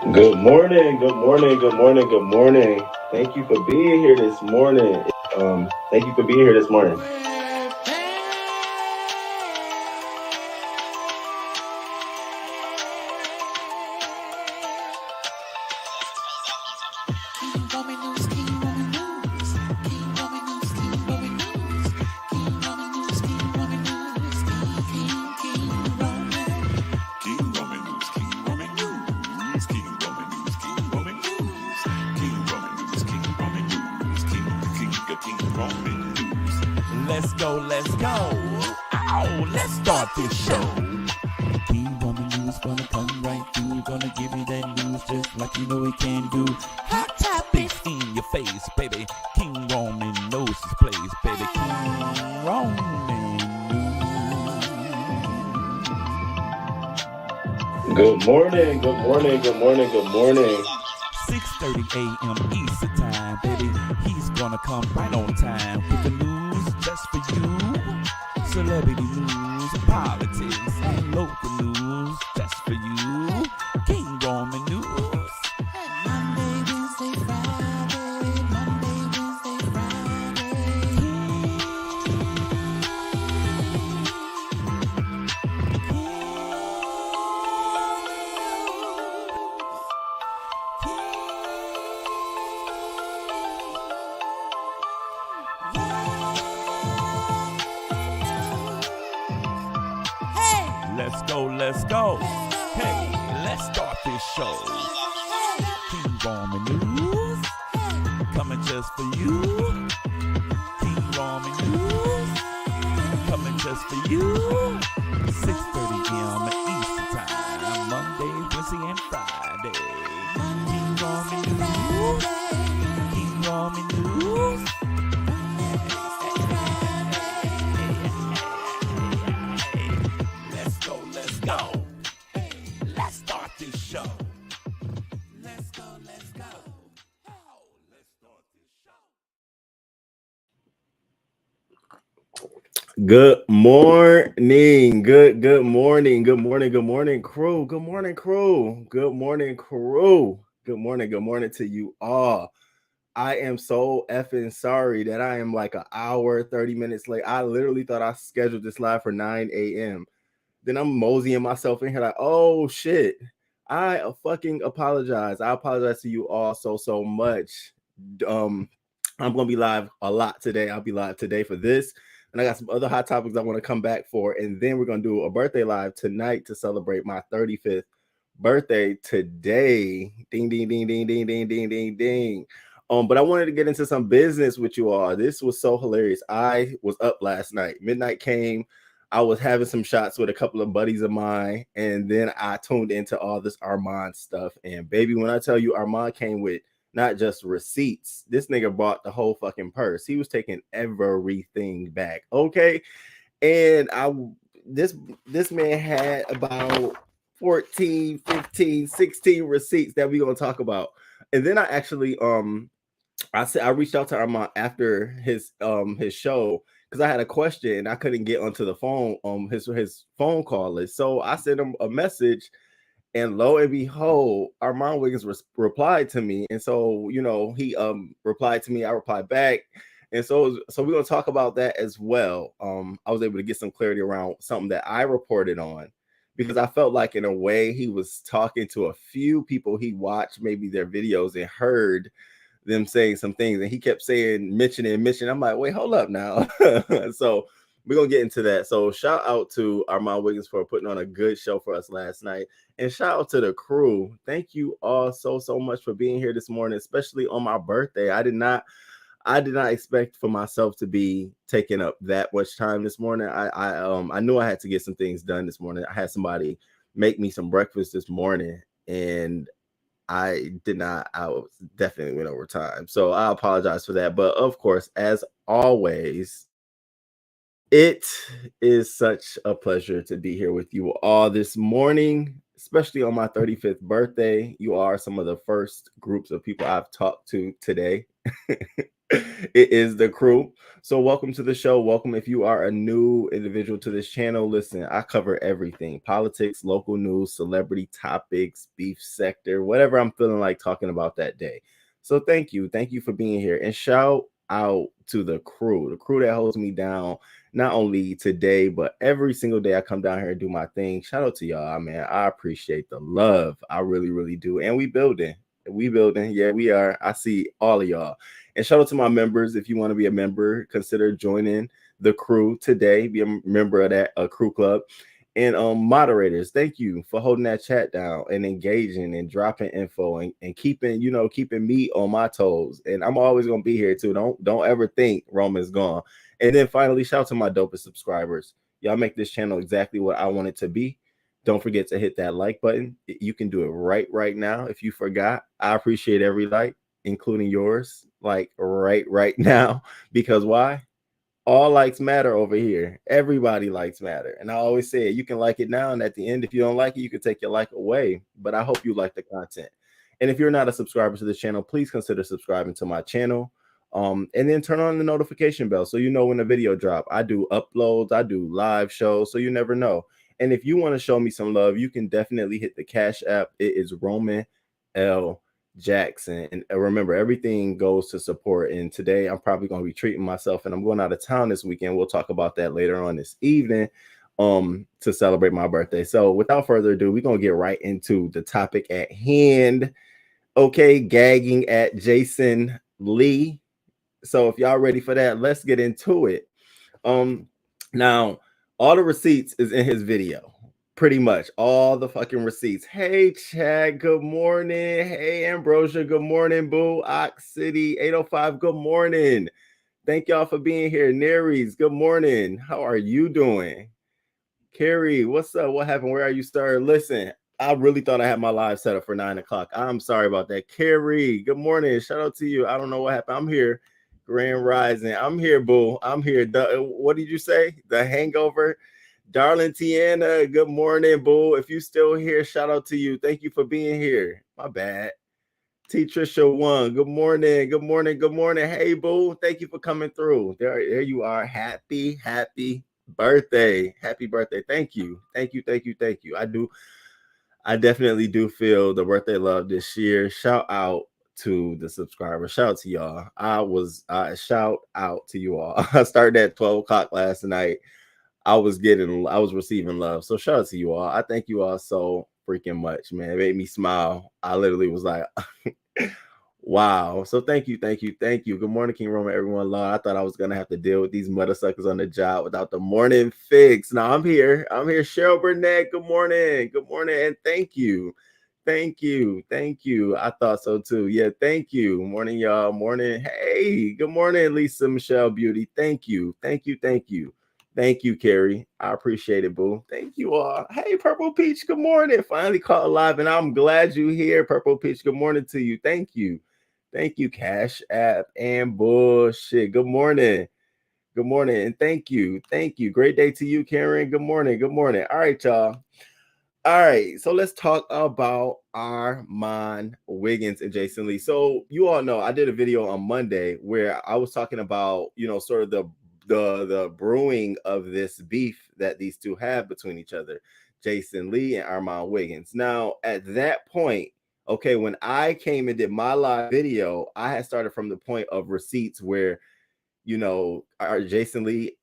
Good morning, good morning, good morning, good morning. Thank you for being here this morning. Thank you for being here this morning. Let's go, let's go. Ow, let's start this show. King Roman News gonna come right through. Gonna give you that news just like you know he can do. Hot topics in your face, baby. King Roman knows his place, baby. King Roman News. Good morning, good morning, good morning, good morning. 6:30 a.m. Eastern time, baby. He's gonna come right on time with the news just for you. Celebrity news, politics, and local news just for you. King Roman News. Monday, Wednesday, Friday. Monday, Wednesday, Let's go, let's go. Hey, let's start this show. King Roman News, coming just for you. King Roman News, coming just for you. 6:30 a.m. Eastern Time, Monday, Wednesday, and Friday. King Roman News, King Roman News. Let's go, let's go. Hey, let's start this show. Let's go, let's go. Oh, let's start this show. Good morning. Good morning. Good morning. Good morning, crew. Good morning, crew. Good morning, crew. Good morning to you all. I am so effing sorry that I am like an hour, 30 minutes late. I literally thought I scheduled this live for 9 a.m. Then I'm moseying myself in here like, oh shit. I fucking apologize. I apologize to you all so much. Um, I'm gonna be live a lot today. I'll be live today for this. And I got some other hot topics I want to come back for. And then we're gonna do a birthday live tonight to celebrate my 35th birthday today. Ding ding ding ding ding ding ding ding ding. But I wanted to get into some business with you all. This was so hilarious. I was up last night. Midnight came. I was having some shots with a couple of buddies of mine, and then I tuned into all this Armand stuff. And baby, when I tell you Armand came with not just receipts, this nigga bought the whole fucking purse. He was taking everything back. Okay. And this man had about 14, 15, 16 receipts that we're gonna talk about. And then I actually I reached out to Armand after his show because I had a question and I couldn't get onto the phone his phone call list. So I sent him a message, and lo and behold, Armon Wiggins replied to me. And so, he replied to me, I replied back. And so we're gonna talk about that as well. I was able to get some clarity around something that I reported on because I felt like in a way he was talking to a few people he watched maybe their videos and heard them saying some things, and he kept saying mentioning. I'm like, wait, hold up now. So we're gonna get into that. So shout out to Armand Wiggins for putting on a good show for us last night, and shout out to the crew. Thank you all so much for being here this morning, especially on my birthday. I did not expect for myself to be taking up that much time this morning. I knew I had to get some things done this morning. I had somebody make me some breakfast this morning, and I did not. I was definitely went over time. So I apologize for that. But of course, as always, it is such a pleasure to be here with you all this morning, especially on my 35th birthday. You are some of the first groups of people I've talked to today. It is the crew. So welcome to the show. Welcome if you are a new individual to this channel. Listen, I cover everything: politics, local news, celebrity topics, beef sector, whatever I'm feeling like talking about that day. So thank you. Thank you for being here. And shout out to the crew that holds me down, not only today, but every single day I come down here and do my thing. Shout out to y'all, man. I appreciate the love. I really, really do. And we building. We building. Yeah, we are. I see all of y'all. And shout out to my members. If you want to be a member, consider joining the crew today. Be a member of that crew club. And moderators, thank you for holding that chat down and engaging and dropping info and keeping, keeping me on my toes. And I'm always gonna be here too. Don't ever think Roman's gone. And then finally, shout out to my dopest subscribers. Y'all make this channel exactly what I want it to be. Don't forget to hit that like button. You can do it right now. If you forgot, I appreciate every like, including yours, like right now. Because why? All likes matter over here. Everybody likes matter. And I always say it, you can like it now, and at the end, if you don't like it, you can take your like away. But I hope you like the content. And if you're not a subscriber to this channel, please consider subscribing to my channel. And then turn on the notification bell so you know when a video drop. I do uploads, I do live shows, so you never know. And if you want to show me some love, you can definitely hit the Cash App. It is Roman L. Jackson. And remember, everything goes to support. And today I'm probably going to be treating myself, and I'm going out of town this weekend. We'll talk about that later on this evening to celebrate my birthday. So without further ado, we're going to get right into the topic at hand. Okay, gagging at Jason Lee. So if y'all ready for that, let's get into it. Now, all the receipts is in his video. Pretty much all the fucking receipts. Hey, Chad, good morning. Hey, Ambrosia, good morning. Boo, Ox City 805, good morning. Thank y'all for being here. Neries, good morning. How are you doing? Carrie, what's up? What happened? Where are you, sir? Listen, I really thought I had my live set up for 9 o'clock. I'm sorry about that. Carrie, good morning. Shout out to you. I don't know what happened. I'm here. Grand Rising. I'm here, boo. I'm here. What did you say? The hangover? Darling Tiana, good morning, boo. If you still here, shout out to you. Thank you for being here. My bad. T Trisha one, good morning, good morning, good morning. Hey, boo. Thank you for coming through. There you are. Happy birthday. Happy birthday. Thank you. Thank you. Thank you. Thank you. I definitely do feel the birthday love this year. Shout out to the subscribers. Shout out to y'all. I shout out to you all. I started at 12 o'clock last night. I was receiving love. So shout out to you all. I thank you all so freaking much, man. It made me smile. I literally was like, wow. So thank you. Good morning, King Roman, everyone. Love. I thought I was gonna have to deal with these mother suckers on the job without the morning fix. Now I'm here. Cheryl Burnett. Good morning. Good morning. And thank you. Thank you. I thought so too. Yeah, thank you. Morning, y'all. Morning. Hey, good morning, Lisa Michelle Beauty. Thank you. Thank you, Carrie. I appreciate it, boo. Thank you all. Hey, Purple Peach, good morning. Finally caught live, and I'm glad you're here, Purple Peach. Good morning to you. Thank you. Cash App and bullshit. Good morning. Good morning. And thank you. Great day to you, Karen. Good morning. All right, y'all. All right, so let's talk about Armon Wiggins and Jason Lee. So you all know I did a video on Monday where I was talking about, sort of the brewing of this beef that these two have between each other, Jason Lee and Armon Wiggins. Now, at that point, okay, when I came and did my live video, I had started from the point of receipts where, our Jason Lee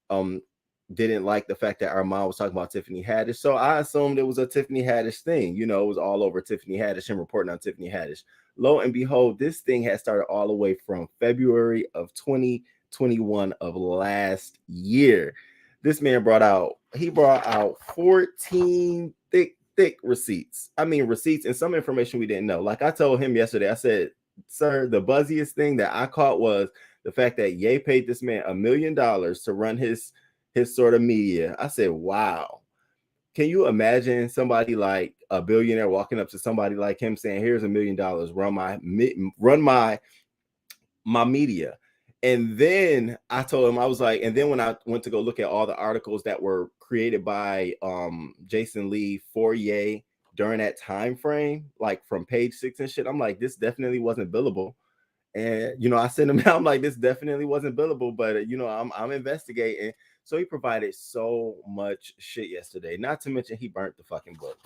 didn't like the fact that Armand was talking about Tiffany Haddish. So I assumed it was a Tiffany Haddish thing. It was all over Tiffany Haddish and reporting on Tiffany Haddish. Lo and behold, this thing had started all the way from February of 2021 of last year. This man brought out 14 thick receipts. I mean, receipts and some information we didn't know. Like I told him yesterday, I said, sir, the buzziest thing that I caught was the fact that Ye paid this man $1 million to run his sort of media. I said, wow. Can you imagine somebody like a billionaire walking up to somebody like him saying, here's $1 million, run my media. And then I told him, I was like, and then when I went to go look at all the articles that were created by Jason Lee for Ye during that time frame, like from page 6 and shit, I'm like, this definitely wasn't billable. And I sent him out. I'm like, this definitely wasn't billable, but I'm investigating. So he provided so much shit yesterday. Not to mention he burnt the fucking book.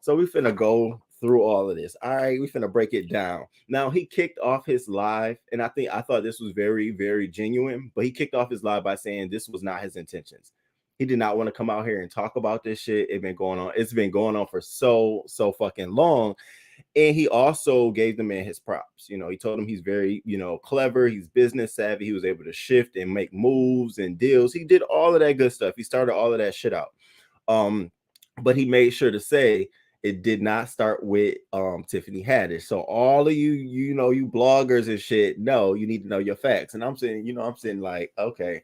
So we finna go through all of this. All right, we finna break it down. Now he kicked off his live, and I thought this was very, very genuine, but he kicked off his live by saying this was not his intentions. He did not want to come out here and talk about this shit. It's been going on for so fucking long. And he also gave the man his props. He told him he's very, clever. He's business savvy. He was able to shift and make moves and deals. He did all of that good stuff. He started all of that shit out. But he made sure to say it did not start with Tiffany Haddish. So all of you bloggers and shit, no, you need to know your facts. And I'm saying like, okay,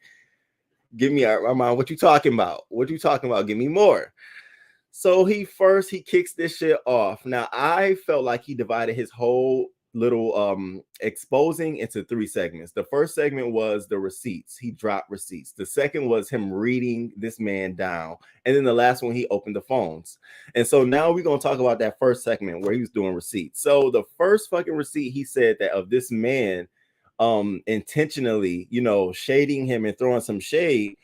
give me Armand, what you talking about? What you talking about? Give me more. So he kicks this shit off. Now I felt like he divided his whole little exposing into 3 segments. The first segment was the receipts. He dropped receipts. The second was him reading this man down. And then the last one, he opened the phones. And so now we're going to talk about that first segment where he was doing receipts. So the first fucking receipt, he said that of this man intentionally, shading him and throwing some shade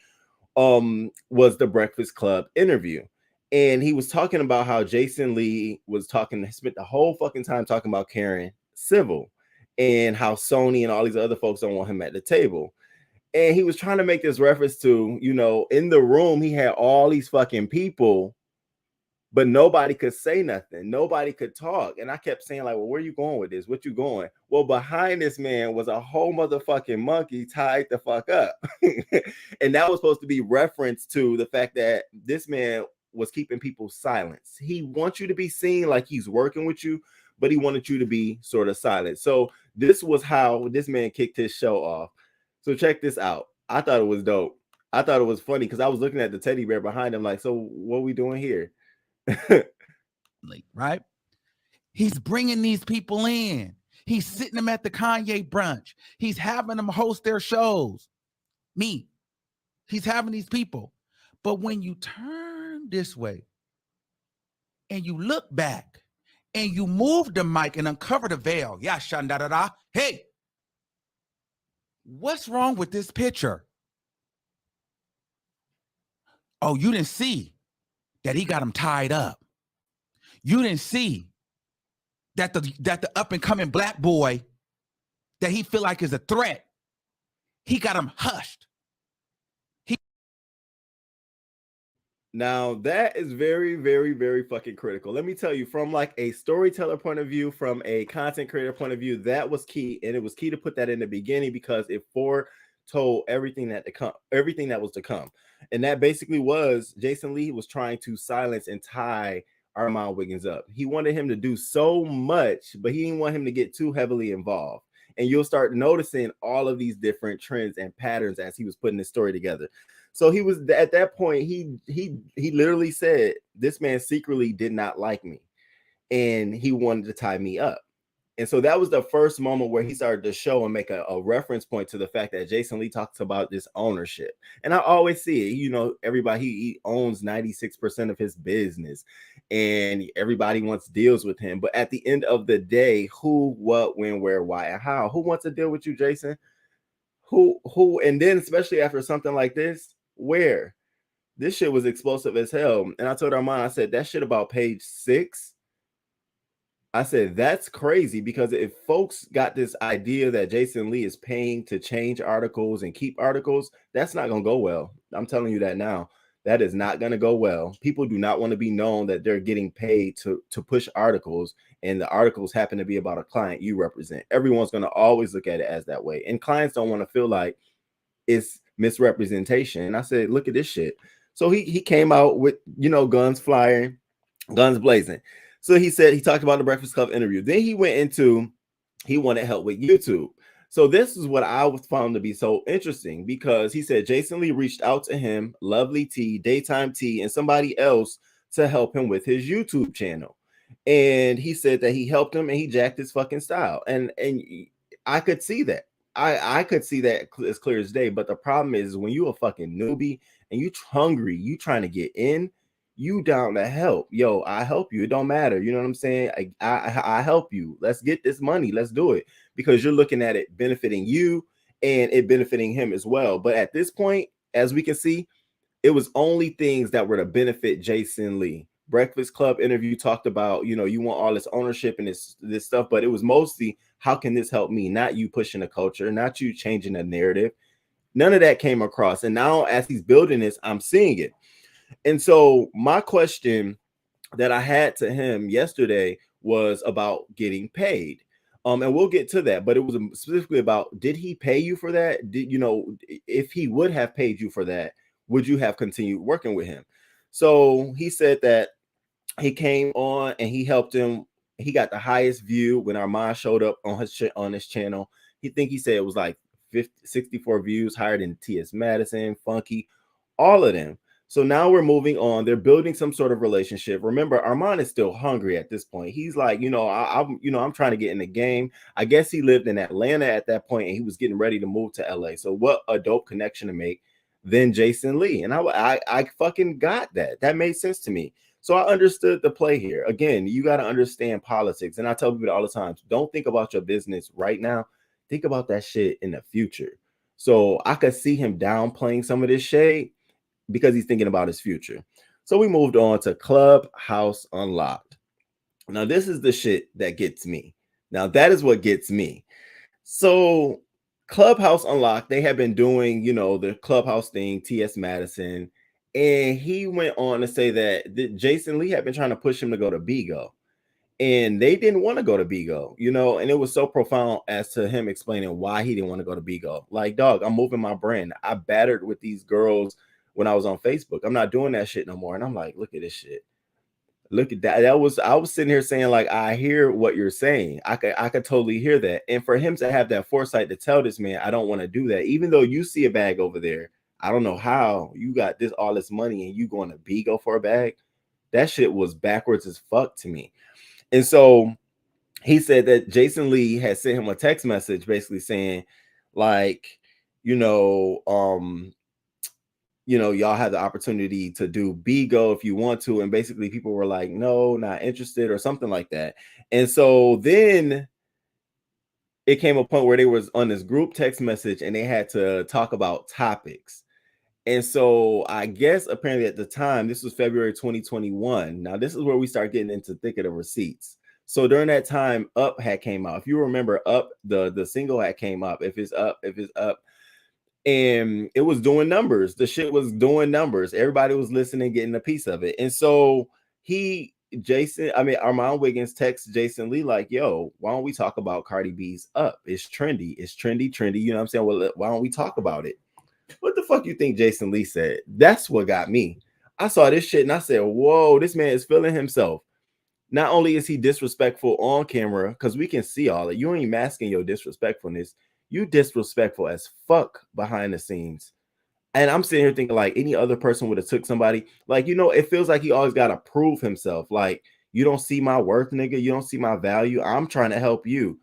was the Breakfast Club interview. And he was talking about how Jason Lee spent the whole fucking time talking about Karen Civil and how Sony and all these other folks don't want him at the table. And he was trying to make this reference to, in the room, he had all these fucking people, but nobody could say nothing. Nobody could talk. And I kept saying, like, well, where are you going with this? What you going? Well, behind this man was a whole motherfucking monkey tied the fuck up. And that was supposed to be reference to the fact that this man was keeping people silent. He wants you to be seen like he's working with you, but he wanted you to be sort of silent. So this was how this man kicked his show off. So check this out. I thought it was dope. I thought it was funny because I was looking at the teddy bear behind him like, so what are we doing here? Right? He's bringing these people in. He's sitting them at the Kanye brunch. He's having them host their shows. He's having these people. But when you turn this way and you look back and you move the mic and uncover the veil, hey, what's wrong with this picture? Oh, you didn't see that he got him tied up. You didn't see that the up and coming black boy that he feel like is a threat, he got him hushed. Now that is very, very, very fucking critical. Let me tell you, from like a storyteller point of view, from a content creator point of view, that was key. And it was key to put that in the beginning because it foretold everything that was to come. And that basically was Jason Lee was trying to silence and tie Armon Wiggins up. He wanted him to do so much, but he didn't want him to get too heavily involved. And you'll start noticing all of these different trends and patterns as he was putting this story together. So he was at that point, he literally said, this man secretly did not like me and he wanted to tie me up. And so that was the first moment where he started to show and make a reference point to the fact that Jason Lee talks about this ownership. And I always see it, everybody, he owns 96% of his business and everybody wants deals with him. But at the end of the day, who, what, when, where, why, and how? Who wants to deal with you, Jason? Who, and then especially after something like this, where? This shit was explosive as hell. And I told Armand, I said, that shit about page 6, I said, that's crazy because if folks got this idea that Jason Lee is paying to change articles and keep articles, that's not going to go well. I'm telling you that now. That is not going to go well. People do not want to be known that they're getting paid to push articles, and the articles happen to be about a client you represent. Everyone's going to always look at it as that way. And clients don't want to feel like it's misrepresentation. And I said, look at this shit. So he came out with, guns flying, guns blazing. So he talked about the Breakfast Club interview. Then he went into, he wanted help with YouTube. So this is what I found to be so interesting because he said Jason Lee reached out to him, Lovely T, Daytime T, and somebody else to help him with his YouTube channel. And he said that he helped him and he jacked his fucking style. And I could see that. I could see that as clear as day. But the problem is when you a fucking newbie and you hungry, you trying to get in, you down to help. Yo, I help you. It don't matter. You know what I'm saying? I help you. Let's get this money. Let's do it, because you're looking at it benefiting you and it benefiting him as well. But at this point, as we can see, it was only things that were to benefit Jason Lee. Breakfast Club interview talked about, you want all this ownership and this stuff, but it was mostly, how can this help me? Not you pushing the culture, not you changing the narrative. None of that came across. And now as he's building this, I'm seeing it. And so my question that I had to him yesterday was about getting paid. And we'll get to that, but it was specifically about, did he pay you for that? Did if he would have paid you for that, would you have continued working with him? So he said that he came on and he helped him. He got the highest view when Armand showed up on his channel. He said it was like 64 views, higher than T.S. Madison, Funky, all of them. So now we're moving on. They're building some sort of relationship. Remember, Armand is still hungry at this point. He's like, I'm trying to get in the game. I guess he lived in Atlanta at that point and he was getting ready to move to LA. So what a dope connection to make than Jason Lee. And I fucking got that. That made sense to me. So I understood the play here. Again, you got to understand politics. And I tell people all the time, don't think about your business right now. Think about that shit in the future. So I could see him downplaying some of this shade because he's thinking about his future. So we moved on to Clubhouse Unlocked. Now, this is the shit that gets me. Now, that is what gets me. So Clubhouse Unlocked, they have been doing, the Clubhouse thing, T.S. Madison. And he went on to say that Jason Lee had been trying to push him to go to Bigo. And they didn't want to go to Bigo, and it was so profound as to him explaining why he didn't want to go to Bigo. Like, dog, I'm moving my brand. I battered with these girls when I was on Facebook. I'm not doing that shit no more. And I'm like, look at this shit. Look at that. I was sitting here saying, like, I hear what you're saying. I could totally hear that. And for him to have that foresight to tell this man, I don't want to do that. Even though you see a bag over there, I don't know how you got all this money and you going to Bigo for a bag. That shit was backwards as fuck to me. And so he said that Jason Lee had sent him a text message basically saying, like, y'all have the opportunity to do Bigo if you want to. And basically people were like, no, not interested or something like that. And so then it came a point where they was on this group text message and they had to talk about topics. And so I guess apparently at the time, this was February 2021. Now, this is where we start getting into thick of the receipts. So during that time, Up had came out. If you remember, Up, the single had came up. If it's up. And it was doing numbers. The shit was doing numbers. Everybody was listening, getting a piece of it. And so Armon Wiggins texts Jason Lee like, yo, why don't we talk about Cardi B's Up? It's trendy. It's trendy. You know what I'm saying? Well, why don't we talk about it? What the fuck you think Jason Lee said? That's what got me. I saw this shit and I said, whoa, this man is feeling himself. Not only is he disrespectful on camera, because we can see all it. You ain't masking your disrespectfulness. You disrespectful as fuck behind the scenes. And I'm sitting here thinking, like, any other person would have took somebody. Like, it feels like he always got to prove himself. Like, you don't see my worth, nigga. You don't see my value. I'm trying to help you.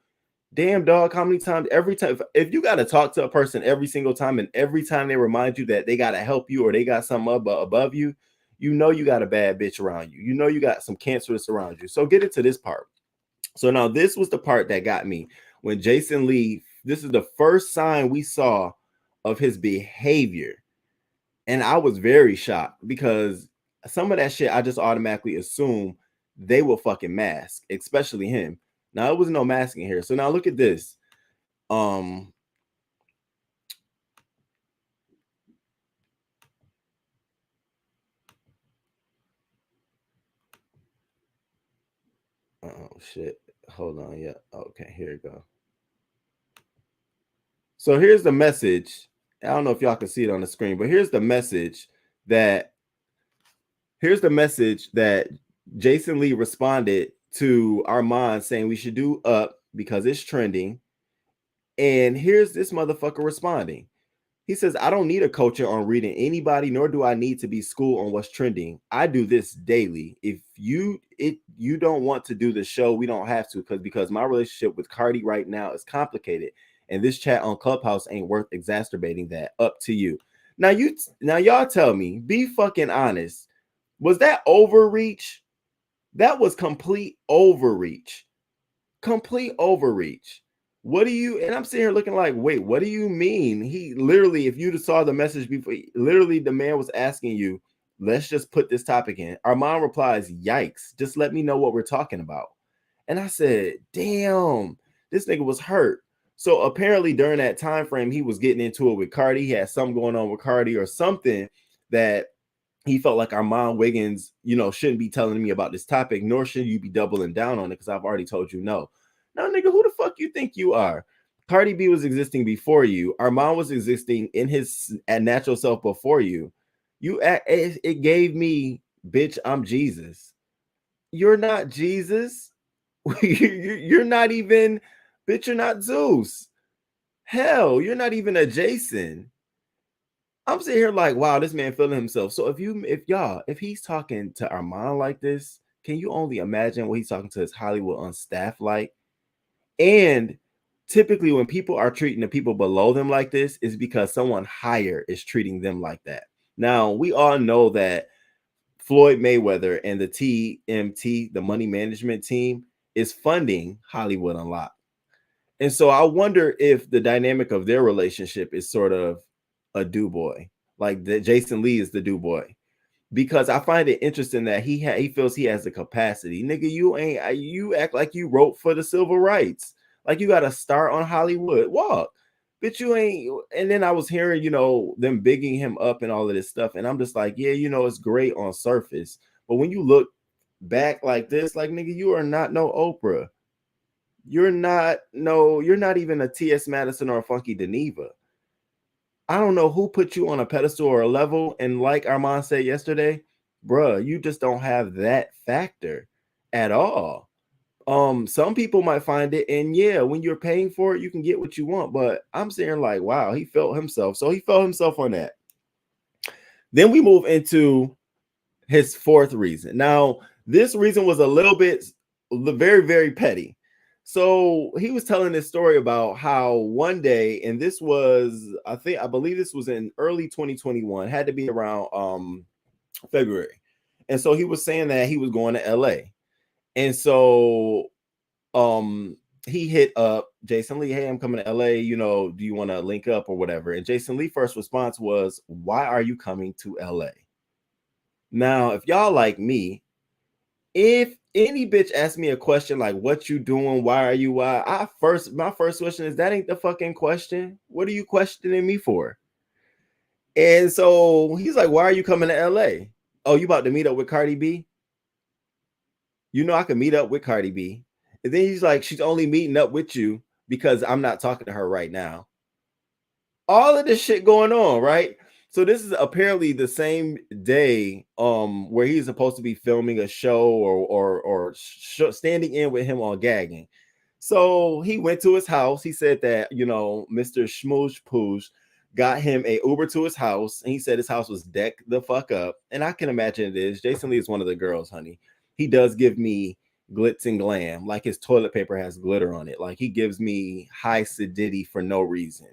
Damn, dog, how many times, every time, if you got to talk to a person every single time and every time they remind you that they got to help you or they got something above you, you got a bad bitch around you. You got some cancerous around you. So get into this part. So now this was the part that got me. When Jason Lee, this is the first sign we saw of his behavior. And I was very shocked because some of that shit, I just automatically assume they will fucking mask, especially him. Now, it was no masking here. So now look at this. Oh shit. Hold on. Yeah. Okay, here we go. So here's the message. I don't know if y'all can see it on the screen, but here's the message that Jason Lee responded to Armand saying we should do Up because it's trending. And here's this motherfucker responding. He says, I don't need a coach on reading anybody, nor do I need to be schooled on what's trending. I do this daily. If you don't want to do the show, we don't have to, because my relationship with Cardi right now is complicated. And this chat on Clubhouse ain't worth exacerbating that. Up to you. Now y'all tell me, be fucking honest. Was that overreach? That was complete overreach. Complete overreach. What do you, and I'm sitting here looking like, wait, what do you mean? He literally, if you saw the message before, literally the man was asking you, let's just put this topic in. Armand replies, yikes, just let me know what we're talking about. And I said, damn, this nigga was hurt. So apparently during that time frame, he was getting into it with Cardi. He had something going on with Cardi or something that he felt like Armon Wiggins, shouldn't be telling me about this topic, nor should you be doubling down on it because I've already told you no. Now, nigga, who the fuck you think you are? Cardi B was existing before you. Armand was existing in his natural self before you. It gave me, bitch, I'm Jesus. You're not Jesus. You're not even, bitch, you're not Zeus. Hell, you're not even a Jason. I'm sitting here like, wow, this man feeling himself. So if he's talking to Armand like this, can you only imagine what he's talking to his Hollywood on staff like? And typically when people are treating the people below them like this, is because someone higher is treating them like that. Now, we all know that Floyd Mayweather and the TMT, the money management team, is funding Hollywood Unlocked. And so I wonder if the dynamic of their relationship is sort of a do boy, like Jason Lee is the do boy, because I find it interesting that he feels he has the capacity. Nigga, you act like you wrote for the civil rights, like you got a star on Hollywood Walk, but you ain't. And then I was hearing, them bigging him up and all of this stuff, and I'm just like, yeah, it's great on surface, but when you look back like this, like, nigga, you are not no Oprah. You're not even a T.S. Madison or a Funky Geneva. I don't know who put you on a pedestal or a level. And like Armand said yesterday, bruh, you just don't have that factor at all. Some people might find it, and yeah, when you're paying for it, you can get what you want. But I'm saying, like, wow, he felt himself. So he felt himself on that. Then we move into his fourth reason. Now, this reason was a little bit very, very petty. So he was telling this story about how one day, and this was, I believe this was in early 2021, had to be around February. And so he was saying that he was going to LA. And so he hit up Jason Lee, hey, I'm coming to LA, do you want to link up or whatever? And Jason Lee's first response was, why are you coming to LA? Now, if y'all like me, if any bitch asks me a question like, what you doing? Why are you? Why? My first question is, that ain't the fucking question. What are you questioning me for? And so he's like, why are you coming to LA? Oh, you about to meet up with Cardi B? I can meet up with Cardi B. And then he's like, she's only meeting up with you because I'm not talking to her right now. All of this shit going on, right? So this is apparently the same day where he's supposed to be filming a show or standing in with him on gagging. So he went to his house. He said that, Mr. Schmoosh Poosh got him a Uber to his house. And he said his house was decked the fuck up. And I can imagine it is. Jason Lee is one of the girls, honey. He does give me glitz and glam. Like his toilet paper has glitter on it. Like he gives me high sedity for no reason.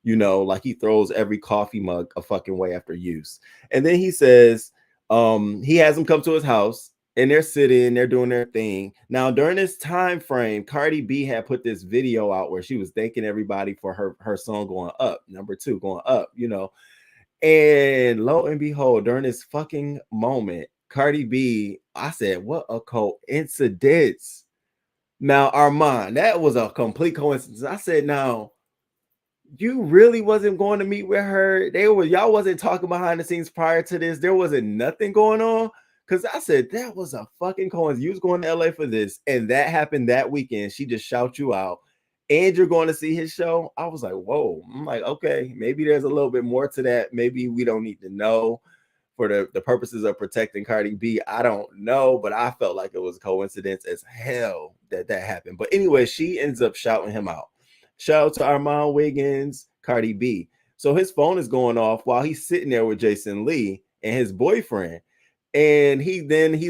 Like he throws every coffee mug a fucking way after use. And then he says he has them come to his house and they're sitting, they're doing their thing. Now, during this time frame, Cardi B had put this video out where she was thanking everybody for her song going up, number 2 going up, And lo and behold, during this fucking moment, Cardi B, I said, what a coincidence. Now, Armand, that was a complete coincidence. I said, now, you really wasn't going to meet with her. Y'all wasn't talking behind the scenes prior to this. There wasn't nothing going on. Cause I said that was a fucking coincidence. You was going to LA for this, and that happened that weekend. She just shout you out, and you're going to see his show. I was like, whoa. I'm like, okay, maybe there's a little bit more to that. Maybe we don't need to know for the purposes of protecting Cardi B. I don't know, but I felt like it was coincidence as hell that happened. But anyway, she ends up shouting him out. Shout out to Armon Wiggins, Cardi B. So his phone is going off while he's sitting there with Jason Lee and his boyfriend. And he's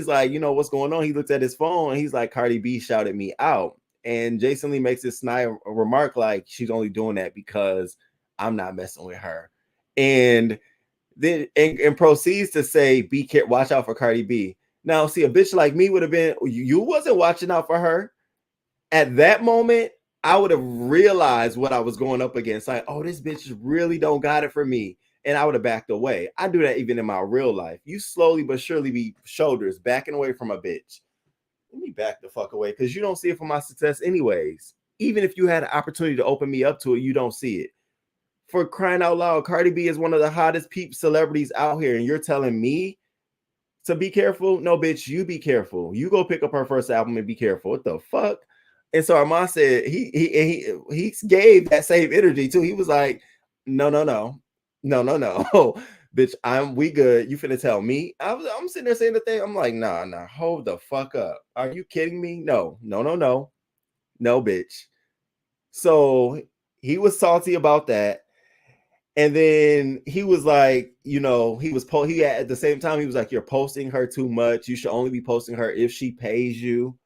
like, what's going on? He looks at his phone and he's like, Cardi B shouted me out. And Jason Lee makes this snide remark like, she's only doing that because I'm not messing with her. And then and proceeds to say, "Be careful, watch out for Cardi B." Now, see, a bitch like me would have been, you wasn't watching out for her at that moment. I would have realized what I was going up against. Like, oh, this bitch really don't got it for me. And I would have backed away. I do that even in my real life. You slowly but surely be shoulders backing away from a bitch. Let me back the fuck away because you don't see it for my success anyways. Even if you had an opportunity to open me up to it, you don't see it. For crying out loud, Cardi B is one of the hottest peep celebrities out here, and you're telling me to be careful? No, bitch, you be careful. You go pick up her first album and be careful. What the fuck? And so Armand said he gave that same energy too. He was like, no, bitch, we good. You finna tell me? I'm sitting there saying the thing. I'm like, nah, hold the fuck up. Are you kidding me? No, bitch. So he was salty about that. And then he was like, he at the same time, he was like, you're posting her too much. You should only be posting her if she pays you.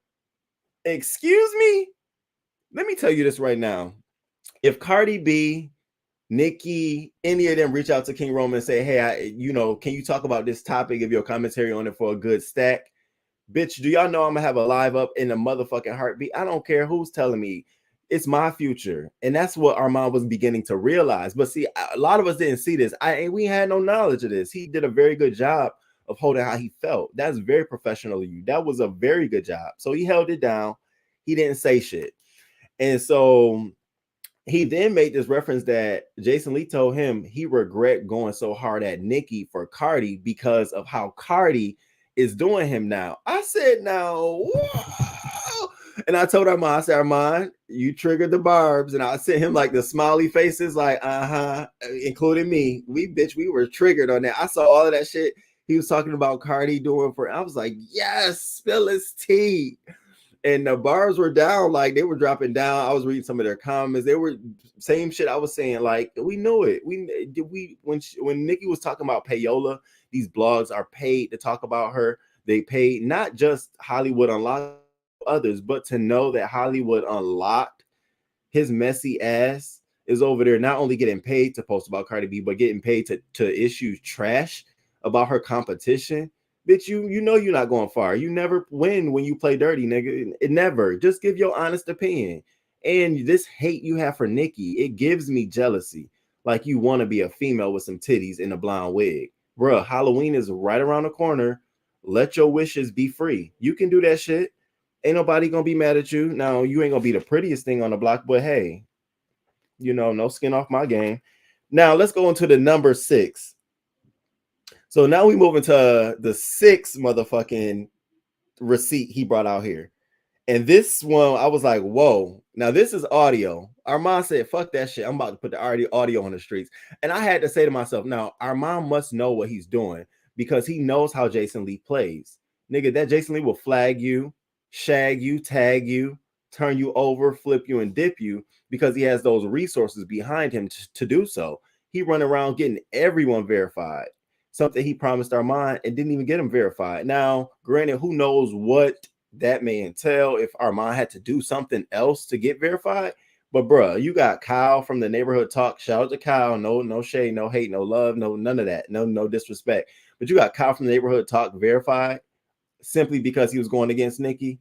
Excuse me? Let me tell you this right now. If Cardi B, Nicki, any of them reach out to King Roman and say, hey, can you talk about this topic, give your commentary on it for a good stack? Bitch, do y'all know I'm gonna have a live up in a motherfucking heartbeat? I don't care who's telling me. It's my future. And that's what Armand was beginning to realize. But see, a lot of us didn't see this. We had no knowledge of this. He did a very good job of holding how he felt. That's very professional of you. That was a very good job. So he held it down. He didn't say shit. And so he then made this reference that Jason Lee told him he regret going so hard at Nicki for Cardi because of how Cardi is doing him now. I said, now, whoa. And I told Armand, I said, Armand, you triggered the barbs. And I sent him like the smiley faces, like, including me. We were triggered on that. I saw all of that shit he was talking about Cardi doing for. I was like, yes, spill his tea. And the bars were down, like they were dropping down. I was reading some of their comments. They were same shit I was saying. Like we knew it. When Nicki was talking about payola, these blogs are paid to talk about her. They paid not just Hollywood Unlocked others, but to know that Hollywood Unlocked, his messy ass, is over there not only getting paid to post about Cardi B, but getting paid to issue trash about her competition. Bitch, you know you're not going far. You never win when you play dirty, nigga. It never. Just give your honest opinion. And this hate you have for Nicki, it gives me jealousy. Like you want to be a female with some titties in a blonde wig. Bruh, Halloween is right around the corner. Let your wishes be free. You can do that shit. Ain't nobody gonna be mad at you. Now, you ain't gonna be the prettiest thing on the block, but hey, no skin off my game. Now, let's go into the number 6. So now we move into the 6th motherfucking receipt he brought out here. And this one, I was like, whoa. Now this is audio. Armand said, fuck that shit. I'm about to put the audio on the streets. And I had to say to myself, now Armand must know what he's doing because he knows how Jason Lee plays. Nigga, that Jason Lee will flag you, shag you, tag you, turn you over, flip you, and dip you because he has those resources behind him to do so. He run around getting everyone verified. Something he promised Armand and didn't even get him verified. Now, granted, who knows what that may entail if Armand had to do something else to get verified. But bruh, you got Kyle from the Neighborhood Talk. Shout out to Kyle. No shade, no hate, no love, no none of that. No disrespect. But you got Kyle from the Neighborhood Talk verified simply because he was going against Nicki.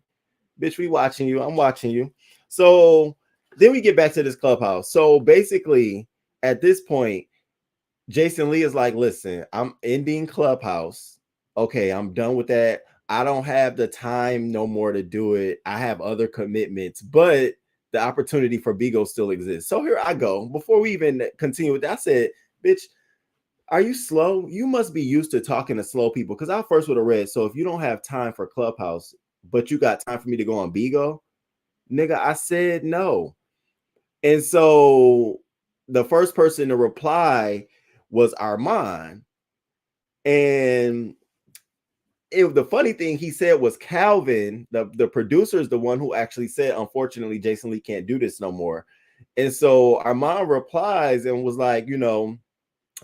Bitch, we watching you. I'm watching you. So then we get back to this Clubhouse. So basically, at this point, Jason Lee is like, listen, I'm ending Clubhouse. Okay, I'm done with that. I don't have the time no more to do it. I have other commitments, but the opportunity for Bigo still exists. So here I go. Before we even continue with that, I said, bitch, are you slow? You must be used to talking to slow people. Because I first would have read, so if you don't have time for Clubhouse, but you got time for me to go on Bigo, nigga, I said no. And so the first person to reply was Armand. And the funny thing he said was Calvin, the producer, is the one who actually said, unfortunately, Jason Lee can't do this no more. And so Armand replies and was like, no,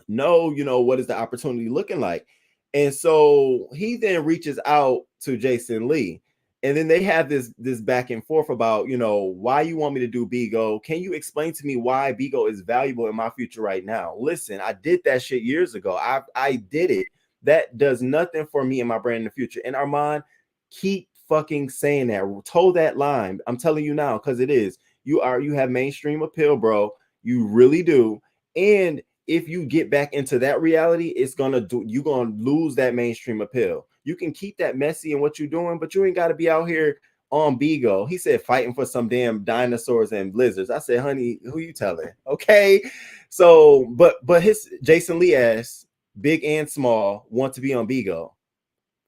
what is the opportunity looking like? And so he then reaches out to Jason Lee. And then they have this back and forth about, you know, why you want me to do Bigo. Can you explain to me why Bigo is valuable in my future right now? Listen, I did that shit years ago. I did it. That does nothing for me and my brand in the future. And Armand, keep fucking saying that. Toe that line. I'm telling you now, because it is. You have mainstream appeal, bro. You really do. And if you get back into that reality, you're gonna lose that mainstream appeal. You can keep that messy in what you're doing, but you ain't got to be out here on Bigo. He said fighting for some damn dinosaurs and blizzards. I said, honey, who you telling? Okay. So, but his Jason Lee ass, big and small, want to be on Bigo.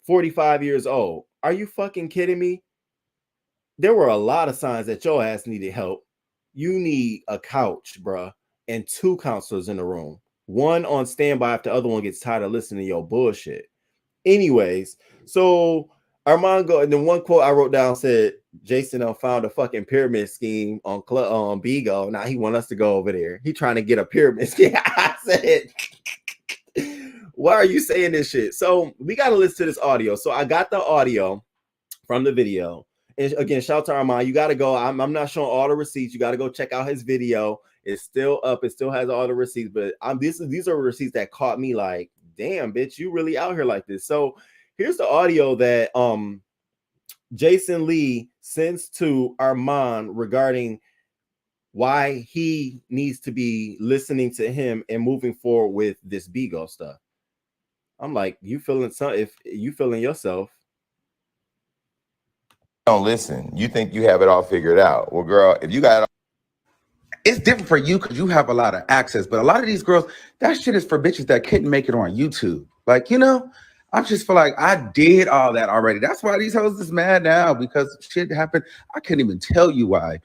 45 years old. Are you fucking kidding me? There were a lot of signs that your ass needed help. You need a couch, bruh, and 2 counselors in the room. One on standby if the other one gets tired of listening to your bullshit. Anyways, so Armand and then one quote I wrote down said, Jason found a fucking pyramid scheme on Bigo. Now he want us to go over there. He trying to get a pyramid scheme. I said, why are you saying this shit? So we got to listen to this audio. So I got the audio from the video. And again, shout out to Armand. You got to go. I'm not showing all the receipts. You got to go check out his video. It's still up. It still has all the receipts. But these are receipts that caught me like, damn, bitch, you really out here like this. So here's the audio that Jason Lee sends to Armand regarding why he needs to be listening to him and moving forward with this Bigo stuff. I'm like, you feeling if you feeling yourself. Don't listen. You think you have it all figured out. Well, girl, if you got it all, it's different for you because you have a lot of access, but a lot of these girls, that shit is for bitches that couldn't make it on YouTube. Like, you know, I just feel like I did all that already. That's why these hoes is mad now, because shit happened. I couldn't even tell you why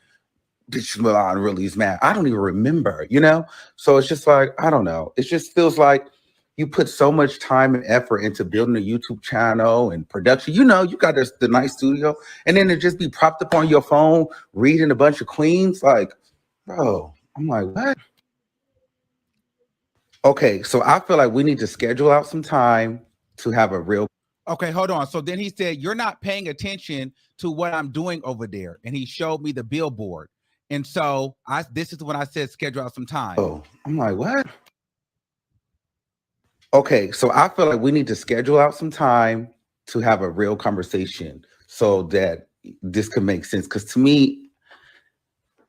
bitch Milan really is mad. I don't even remember, you know? So it's just like, I don't know. It just feels like you put so much time and effort into building a YouTube channel and production. You know, you got the nice studio, and then it just be propped up on your phone, reading a bunch of queens. Like, bro, I'm like, what? Okay, so I feel like we need to schedule out some time to have a real. Okay, hold on. So then he said, you're not paying attention to what I'm doing over there. And he showed me the billboard. And so this is when I said schedule out some time. Oh, I'm like, what? Okay, so I feel like we need to schedule out some time to have a real conversation so that this could make sense. Because to me,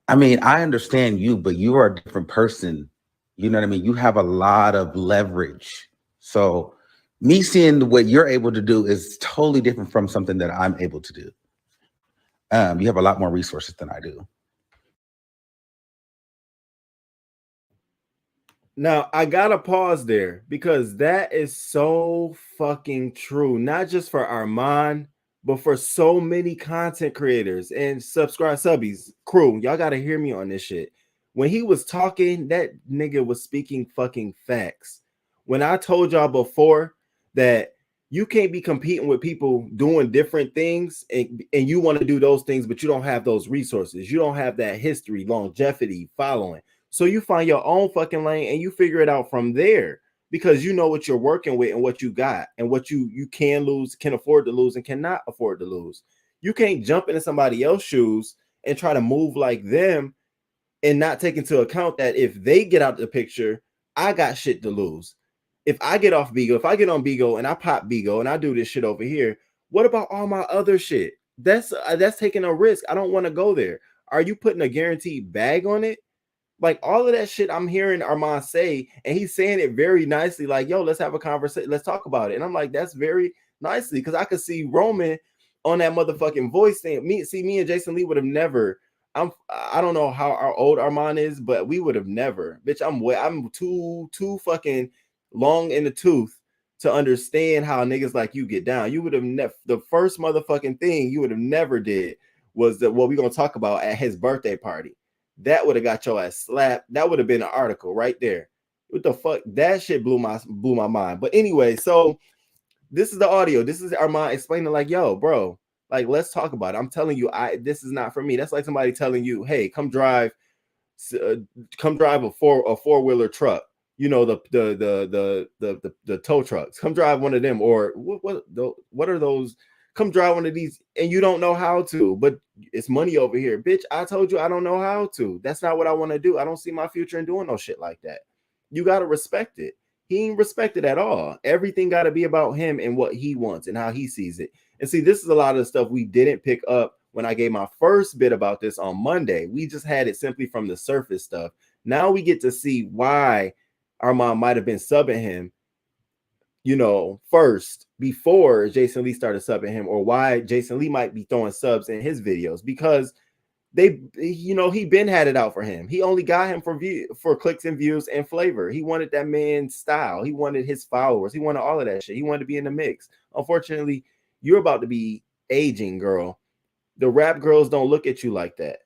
I mean, I understand you, but you are a different person. You know what I mean? You have a lot of leverage. So me seeing what you're able to do is totally different from something that I'm able to do. You have a lot more resources than I do. Now, I gotta pause there because that is so fucking true. Not just for Armand, but for so many content creators and subbies, crew. Y'all gotta hear me on this shit. When he was talking, that nigga was speaking fucking facts. When I told y'all before that you can't be competing with people doing different things and you want to do those things, but you don't have those resources. You don't have that history, longevity, following. So you find your own fucking lane and you figure it out from there because you know what you're working with and what you got and what you can lose, can afford to lose, and cannot afford to lose. You can't jump into somebody else's shoes and try to move like them and not take into account that if they get out the picture, I got shit to lose. If I get off Bigo, if I get on Bigo and I pop Bigo and I do this shit over here, what about all my other shit? That's taking a risk. I don't want to go there. Are you putting a guaranteed bag on it? Like all of that shit I'm hearing Armand say, and he's saying it very nicely, like, yo, let's have a conversation, let's talk about it. And I'm like, that's very nicely, because I could see Roman on that motherfucking voice thing. Me and Jason Lee would have never. I don't know how old Armand is, but we would have never. Bitch, I'm too fucking long in the tooth to understand how niggas like you get down. You would have never. The first motherfucking thing you would have never did was what we gonna talk about at his birthday party. That would have got your ass slapped. That would have been an article right there. What the fuck? That shit blew my mind. But anyway, so this is the audio. This is Armand explaining, like, yo, bro, like, let's talk about it. I'm telling you, this is not for me. That's like somebody telling you, hey, come drive a four-wheeler truck. You know, the tow trucks. Come drive one of them. Or what are those come drive one of these and you don't know how to, but it's money over here. Bitch, I told you I don't know how to. That's not what I want to do. I don't see my future in doing no shit like that. You got to respect it. He ain't respected at all. Everything got to be about him and what he wants and how he sees it. And see, this is a lot of the stuff we didn't pick up when I gave my first bit about this on Monday. We just had it simply from the surface stuff. Now we get to see why Armand might have been subbing him, you know, first before Jason Lee started subbing him, or why Jason Lee might be throwing subs in his videos, because they, you know, he been had it out for him. He only got him for clicks and views and flavor. He wanted that man's style. He wanted his followers. He wanted all of that shit. He wanted to be in the mix. Unfortunately, you're about to be aging, girl. The rap girls don't look at you like that.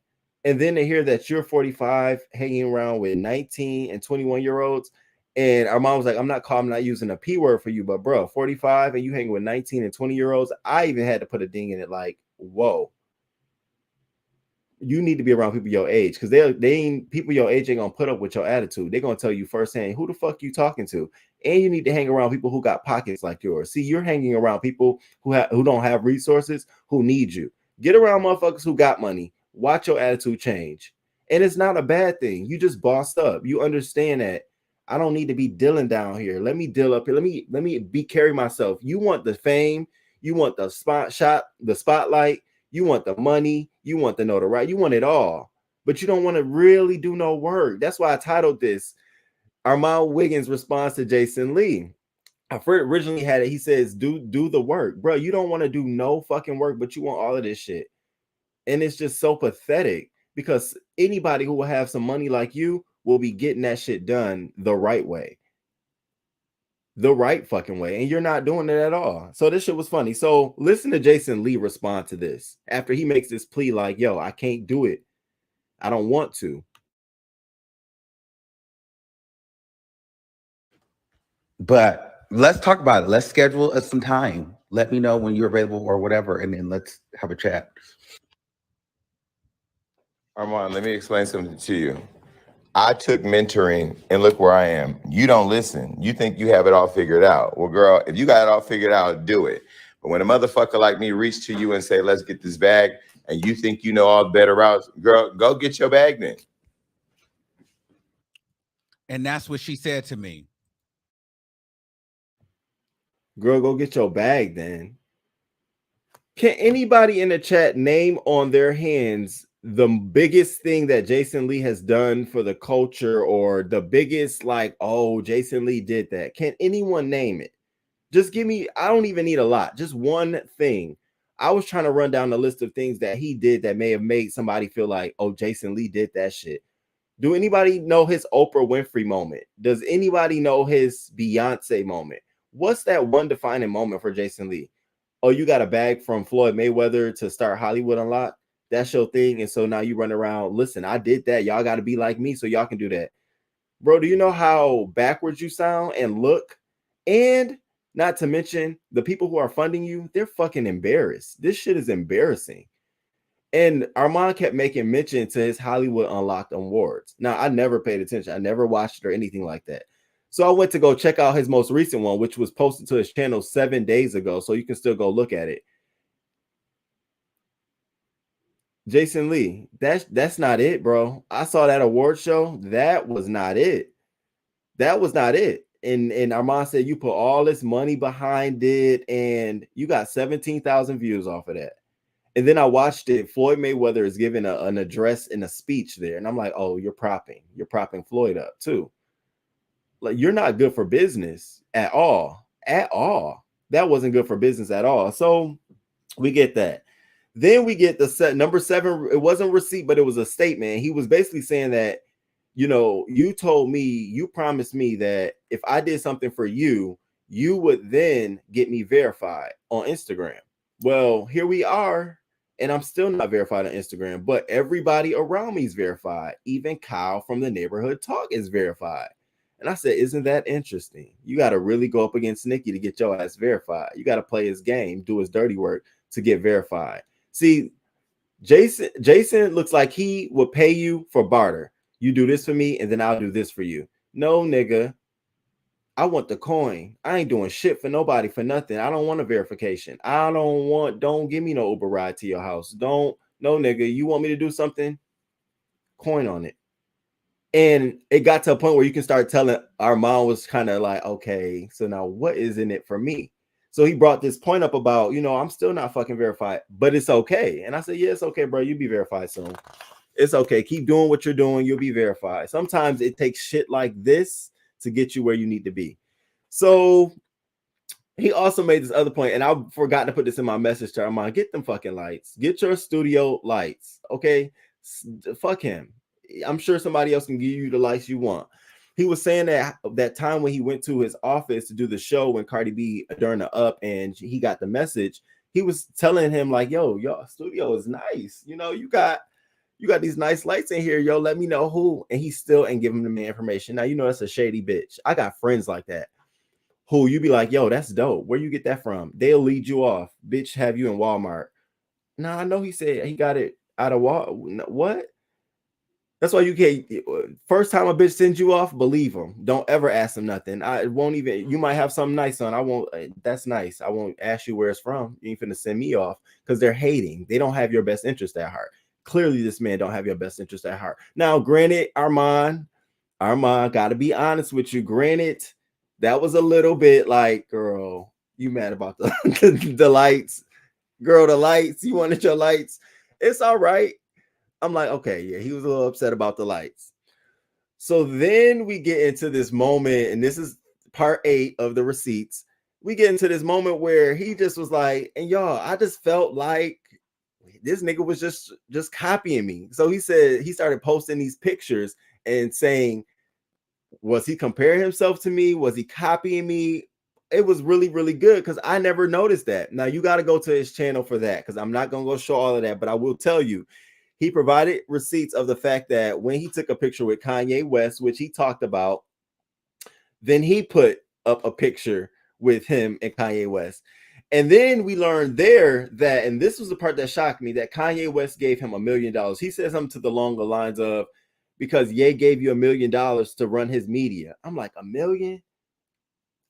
And then to hear that you're 45 hanging around with 19 and 21-year-olds, and our mom was like, I'm not using a P word for you, but bro, 45 and you hanging with 19 and 20-year-olds, I even had to put a ding in it like, whoa. You need to be around people your age, because they ain't, people your age ain't gonna put up with your attitude. They're gonna tell you firsthand who the fuck you talking to. And you need to hang around people who got pockets like yours. See, you're hanging around people who don't have resources, who need you. Get around motherfuckers who got money. Watch your attitude change. And it's not a bad thing. You just bossed up. You understand that I don't need to be dealing down here. Let me deal up here. Let me be carry myself. You want the fame, you want the spotlight, you want the money, you want the notoriety, you want it all, but you don't want to really do no work. That's why I titled this Armon Wiggins Responds to Jason Lee. I originally had it. He says, do the work, bro. You don't want to do no fucking work, but you want all of this shit. And it's just so pathetic, because anybody who will have some money like you will be getting that shit done the right way. The right fucking way. And you're not doing it at all. So this shit was funny. So listen to Jason Lee respond to this after he makes this plea like, yo, I can't do it. I don't want to. But let's talk about it. Let's schedule some time. Let me know when you're available or whatever, and then let's have a chat. Armand, let me explain something to you. I took mentoring and look where I am. You don't listen. You think you have it all figured out. Well, girl, if you got it all figured out, do it. But when a motherfucker like me reach to you and say, let's get this bag, and you think you know all the better routes, girl, go get your bag then. And that's what she said to me. Girl, go get your bag then. Can anybody in the chat name on their hands the biggest thing that Jason Lee has done for the culture, or the biggest, like, oh, Jason Lee did that? Can anyone name it? Just give me, I don't even need a lot, just one thing. I was trying to run down the list of things that he did that may have made somebody feel like, oh, Jason Lee did that shit. Do anybody know his Oprah Winfrey moment? Does anybody know his Beyonce moment? What's that one defining moment for Jason Lee? Oh, you got a bag from Floyd Mayweather to start Hollywood Unlocked? That's your thing. And so now you run around, listen, I did that. Y'all got to be like me so y'all can do that. Bro, do you know how backwards you sound and look? And not to mention the people who are funding you, they're fucking embarrassed. This shit is embarrassing. And Armand kept making mention to his Hollywood Unlocked awards. Now, I never paid attention. I never watched it or anything like that. So I went to go check out his most recent one, which was posted to his channel 7 days ago. So you can still go look at it. Jason Lee, that's not it, bro. I saw that award show. That was not it. That was not it. And Armand said you put all this money behind it and you got 17,000 views off of that. And then I watched it. Floyd Mayweather is giving an address and a speech there. And I'm like, oh, you're propping Floyd up too. Like, you're not good for business at all. At all. That wasn't good for business at all. So we get that. Then we get the set number 7. It wasn't receipt, but it was a statement. He was basically saying that, you know, you told me, you promised me that if I did something for you, you would then get me verified on Instagram. Well, here we are, and I'm still not verified on Instagram, but everybody around me is verified. Even Kyle from the Neighborhood Talk is verified. And I said, isn't that interesting? You got to really go up against Nikki to get your ass verified. You got to play his game, do his dirty work to get verified. See, Jason looks like he would pay you for barter. You do this for me, and then I'll do this for you. No, nigga. I want the coin. I ain't doing shit for nobody for nothing. I don't want a verification. Don't give me no Uber ride to your house. No, nigga, you want me to do something? Coin on it. And it got to a point where you can start telling Armand was kind of like, okay, so now what is in it for me? So he brought this point up about, I'm still not fucking verified, but it's okay. And I said, yeah, it's okay, bro. You'll be verified soon. It's okay. Keep doing what you're doing. You'll be verified. Sometimes it takes shit like this to get you where you need to be. So he also made this other point, and I forgot to put this in my message to Armand. Get them fucking lights. Get your studio lights. Okay. Fuck him. I'm sure somebody else can give you the lights you want. He was saying that time when he went to his office to do the show when Cardi B during the up and he got the message, he was telling him like, yo, your studio is nice. You got these nice lights in here. Yo, let me know who. And he still ain't giving him the information. Now, that's a shady bitch. I got friends like that who you be like, yo, that's dope. Where you get that from? They'll lead you off. Bitch, have you in Walmart. Nah, I know he said he got it out of Walmart. What? That's why you can't. First time a bitch sends you off, believe them. Don't ever ask them nothing. I won't even. You might have something nice on. I won't. That's nice. I won't ask you where it's from. You ain't finna send me off because they're hating. They don't have your best interest at heart. Clearly, this man don't have your best interest at heart. Now, granted, Armand, got to be honest with you. Granted, that was a little bit like, girl, you mad about the lights, girl, the lights. You wanted your lights. It's all right. I'm like, okay, yeah, he was a little upset about the lights. So then we get into this moment, and this is part 8 of the receipts. We get into this moment where he just was like, and y'all, I just felt like this nigga was just copying me. So he said he started posting these pictures and saying, was he comparing himself to me? Was he copying me? It was really, really good because I never noticed that. Now you got to go to his channel for that because I'm not going to go show all of that, but I will tell you, he provided receipts of the fact that when he took a picture with Kanye West, which he talked about, then he put up a picture with him and Kanye West. And then we learned there that, and this was the part that shocked me, that Kanye West gave him $1 million. He said something to the longer lines of, because Ye gave you $1 million to run his media. I'm like, $1 million?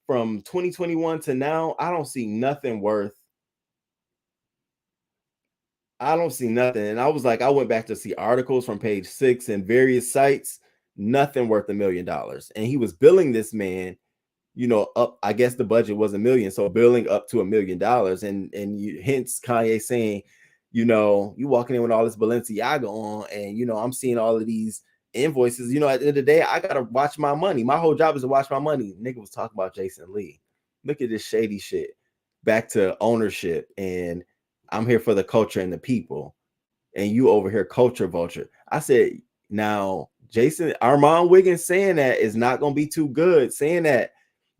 From 2021 to now, I don't see nothing worth. I don't see nothing. And I was like, I went back to see articles from Page 6 and various sites, nothing worth $1 million. And he was billing this man, up, I guess the budget was $1 million. So billing up to $1 million. And hence Kanye saying, you walking in with all this Balenciaga on, and, I'm seeing all of these invoices. At the end of the day, I got to watch my money. My whole job is to watch my money. Nigga was talking about Jason Lee. Look at this shady shit. Back to ownership, and I'm here for the culture and the people, and you over here culture vulture. I said, now Armon Wiggins saying that is not going to be too good saying that,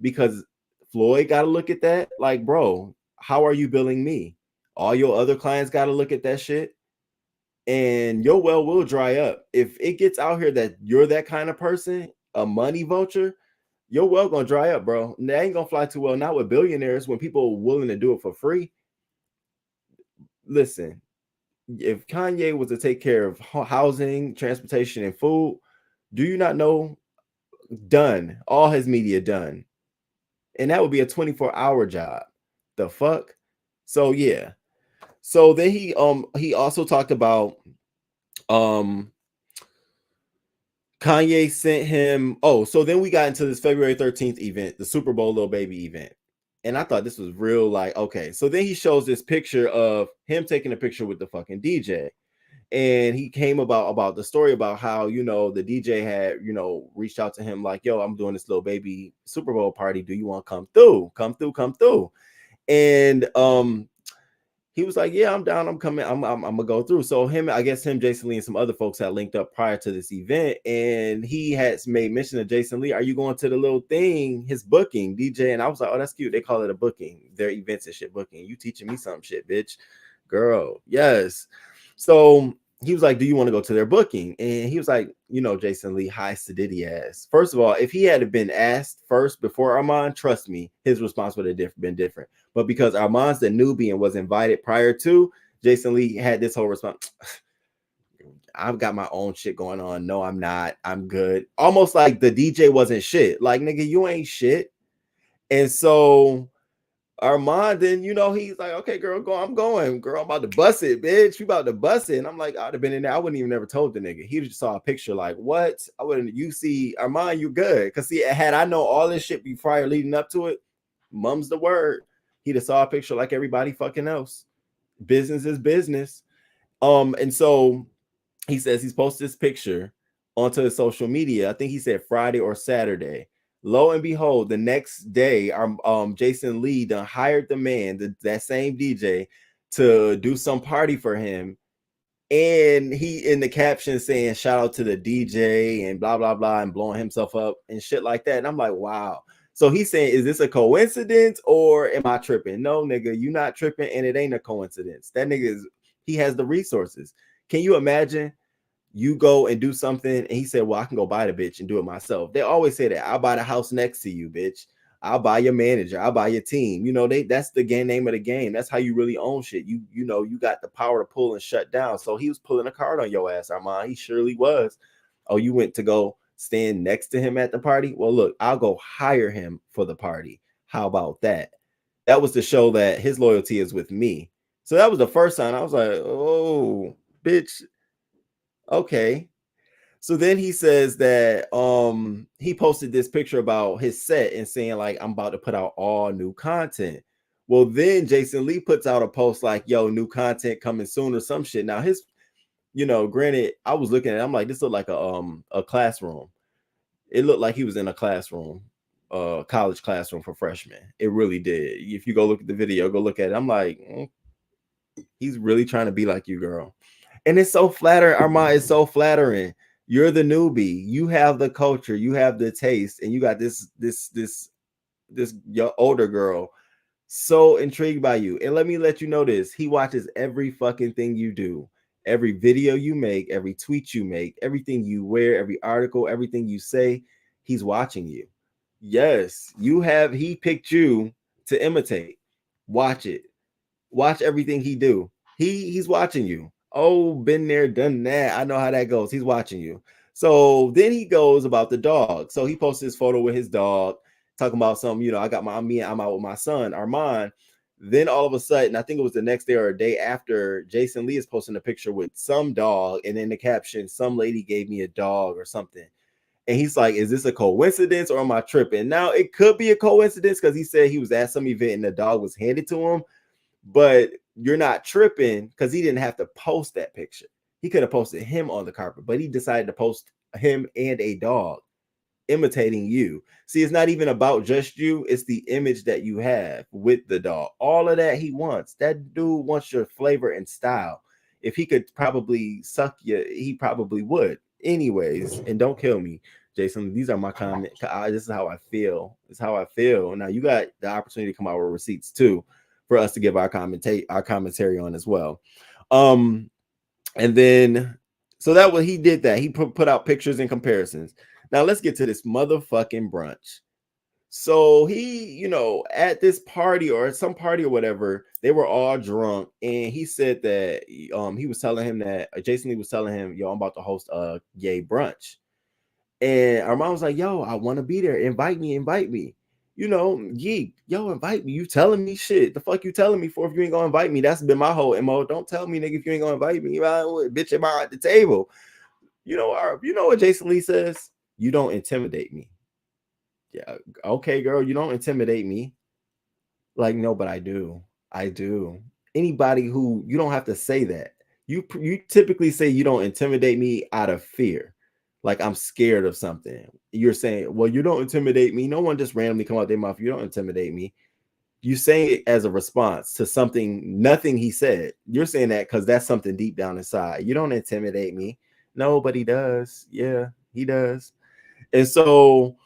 because Floyd got to look at that. Like, bro, how are you billing me? All your other clients got to look at that shit, and your well will dry up. If it gets out here that you're that kind of person, a money vulture, your well going to dry up, bro. And that ain't going to fly too well. Not with billionaires, when people are willing to do it for free. Listen, if Kanye was to take care of housing, transportation, and food, do you not know? Done. All his media done. And that would be a 24-hour job. The fuck? So yeah. So then he also talked about Kanye sent him. Oh, so then we got into this February 13th event, the Super Bowl Lil Baby event. And I thought this was real, like, okay. So then he shows this picture of him taking a picture with the fucking DJ. And he came about the story about how, the DJ had, reached out to him like, yo, I'm doing this Lil Baby Super Bowl party. Do you want to come through? Come through. And he was like, yeah, I'm down. I'm coming. I'm gonna go through. So Jason Lee, and some other folks had linked up prior to this event, and he had made mention of Jason Lee. Are you going to the little thing, his booking, DJ? And I was like, oh, that's cute. They call it a booking. Their events and shit booking. You teaching me some shit, bitch, girl. Yes. So he was like, do you want to go to their booking? And he was like, Jason Lee, high sedity ass. First of all, if he had been asked first before Armand, trust me, his response would have been different. But because Armand's the newbie and was invited prior to, Jason Lee had this whole response. I've got my own shit going on. No, I'm not. I'm good. Almost like the DJ wasn't shit. Like, nigga, you ain't shit. And so Armand, then he's like, okay, girl, go. I'm going, girl. I'm about to bust it, bitch. We about to bust it. And I'm like, I'd have been in there. I wouldn't even never told the nigga. He just saw a picture, like, what? I wouldn't. You see, Armand, you good? Cause see, had I know all this shit prior leading up to it, mum's the word. He'd have saw a picture like everybody fucking else. Business is business. And so he says he's posted this picture onto his social media. I think he said Friday or Saturday. Lo and behold, the next day, our Jason Lee done hired the man, that same DJ, to do some party for him. And he in the caption saying shout out to the DJ and blah blah blah and blowing himself up and shit like that. And I'm like, wow. So he's saying, is this a coincidence or am I tripping? No, nigga, you not tripping, and it ain't a coincidence. That nigga he has the resources. Can you imagine? You go and do something, and he said, well, I can go buy the bitch and do it myself. They always say that. I'll buy the house next to you, bitch. I'll buy your manager. I'll buy your team. That's the name of the game. That's how you really own shit. You got the power to pull and shut down. So he was pulling a card on your ass, Armand. He surely was. Oh, you went to go stand next to him at the party? Well, look, I'll go hire him for the party. How about that? That was to show that his loyalty is with me. So that was the first time I was like, oh, bitch. Okay. So then he says that he posted this picture about his set and saying, like, I'm about to put out all new content. Well, then Jason Lee puts out a post like, yo, new content coming soon or some shit. Now his, granted, I was looking at it, I'm like, this looked like a classroom. It looked like he was in a classroom, college classroom for freshmen. It really did. If you go look at the video, go look at it. I'm like, he's really trying to be like you, girl. And it's so flattering, Armand. It's so flattering. You're the newbie. You have the culture. You have the taste, and you got this your older girl so intrigued by you. And let me let you know this: he watches every fucking thing you do, every video you make, every tweet you make, everything you wear, every article, everything you say. He's watching you. Yes, he picked you to imitate. Watch it. Watch everything he do. He's watching you. Oh, been there, done that. I know how that goes. He's watching you. So then he goes about the dog. So he posts his photo with his dog, talking about something, I'm out with my son, Armand. Then all of a sudden, I think it was the next day or a day after, Jason Lee is posting a picture with some dog. And in the caption, some lady gave me a dog or something. And he's like, is this a coincidence or am I tripping? Now, it could be a coincidence because he said he was at some event and the dog was handed to him. But you're not tripping because he didn't have to post that picture. He could have posted him on the carpet, but he decided to post him and a dog imitating you. See, it's not even about just you. It's the image that you have with the dog. All of that he wants. That dude wants your flavor and style. If he could probably suck you, he probably would. Anyways, and don't kill me, Jason. These are my comments. This is how I feel. It's how I feel. Now you got the opportunity to come out with receipts too, for us to give our commentary on as well. And then so that he did that. He put out pictures and comparisons. Now let's get to this motherfucking brunch. So he, at this party or at some party or whatever, they were all drunk, and he said that he was telling him that Jason Lee was telling him, yo, I'm about to host a gay brunch. And our mom was like, yo, I want to be there. Invite me. Yeek, yo, invite me. You telling me shit. The fuck you telling me for if you ain't gonna invite me? That's been my whole MO. Don't tell me, nigga, if you ain't gonna invite me. Bitch, am I at the table? You know what Jason Lee says? You don't intimidate me. Yeah, okay, girl, you don't intimidate me. Like, no, but I do. Anybody who, you don't have to say that. You typically say you don't intimidate me out of fear. Like I'm scared of something. You're saying, well, you don't intimidate me. No one just randomly come out their mouth. You don't intimidate me. You saying it as a response to nothing he said. You're saying that because that's something deep down inside. You don't intimidate me. No, but he does. Yeah, he does. And so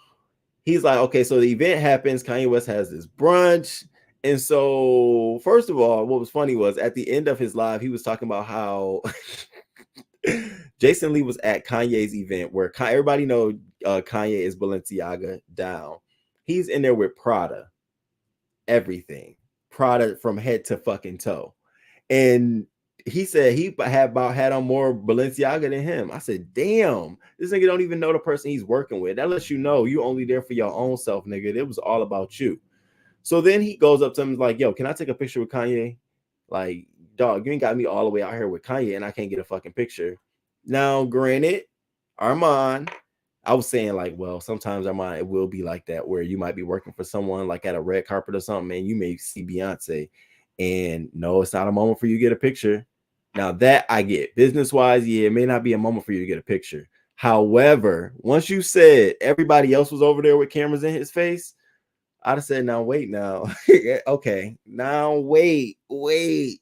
he's like, okay, so the event happens. Kanye West has this brunch. And so, first of all, what was funny was at the end of his live, he was talking about how Jason Lee was at Kanye's event where everybody know Kanye is Balenciaga down. He's in there with Prada, everything. Prada from head to fucking toe. And he said he had on more Balenciaga than him. I said, damn, this nigga don't even know the person he's working with. That lets you know you only there for your own self, nigga. It was all about you. So then he goes up to him like, yo, can I take a picture with Kanye? Like, dog, you ain't got me all the way out here with Kanye and I can't get a fucking picture. Now, granted, Armand, I was saying like, well, sometimes Armand, it will be like that where you might be working for someone like at a red carpet or something and you may see Beyonce and no, it's not a moment for you to get a picture. Now that I get business-wise, yeah, it may not be a moment for you to get a picture. However, once you said everybody else was over there with cameras in his face, I'd have said, now wait, now. Okay, now wait. I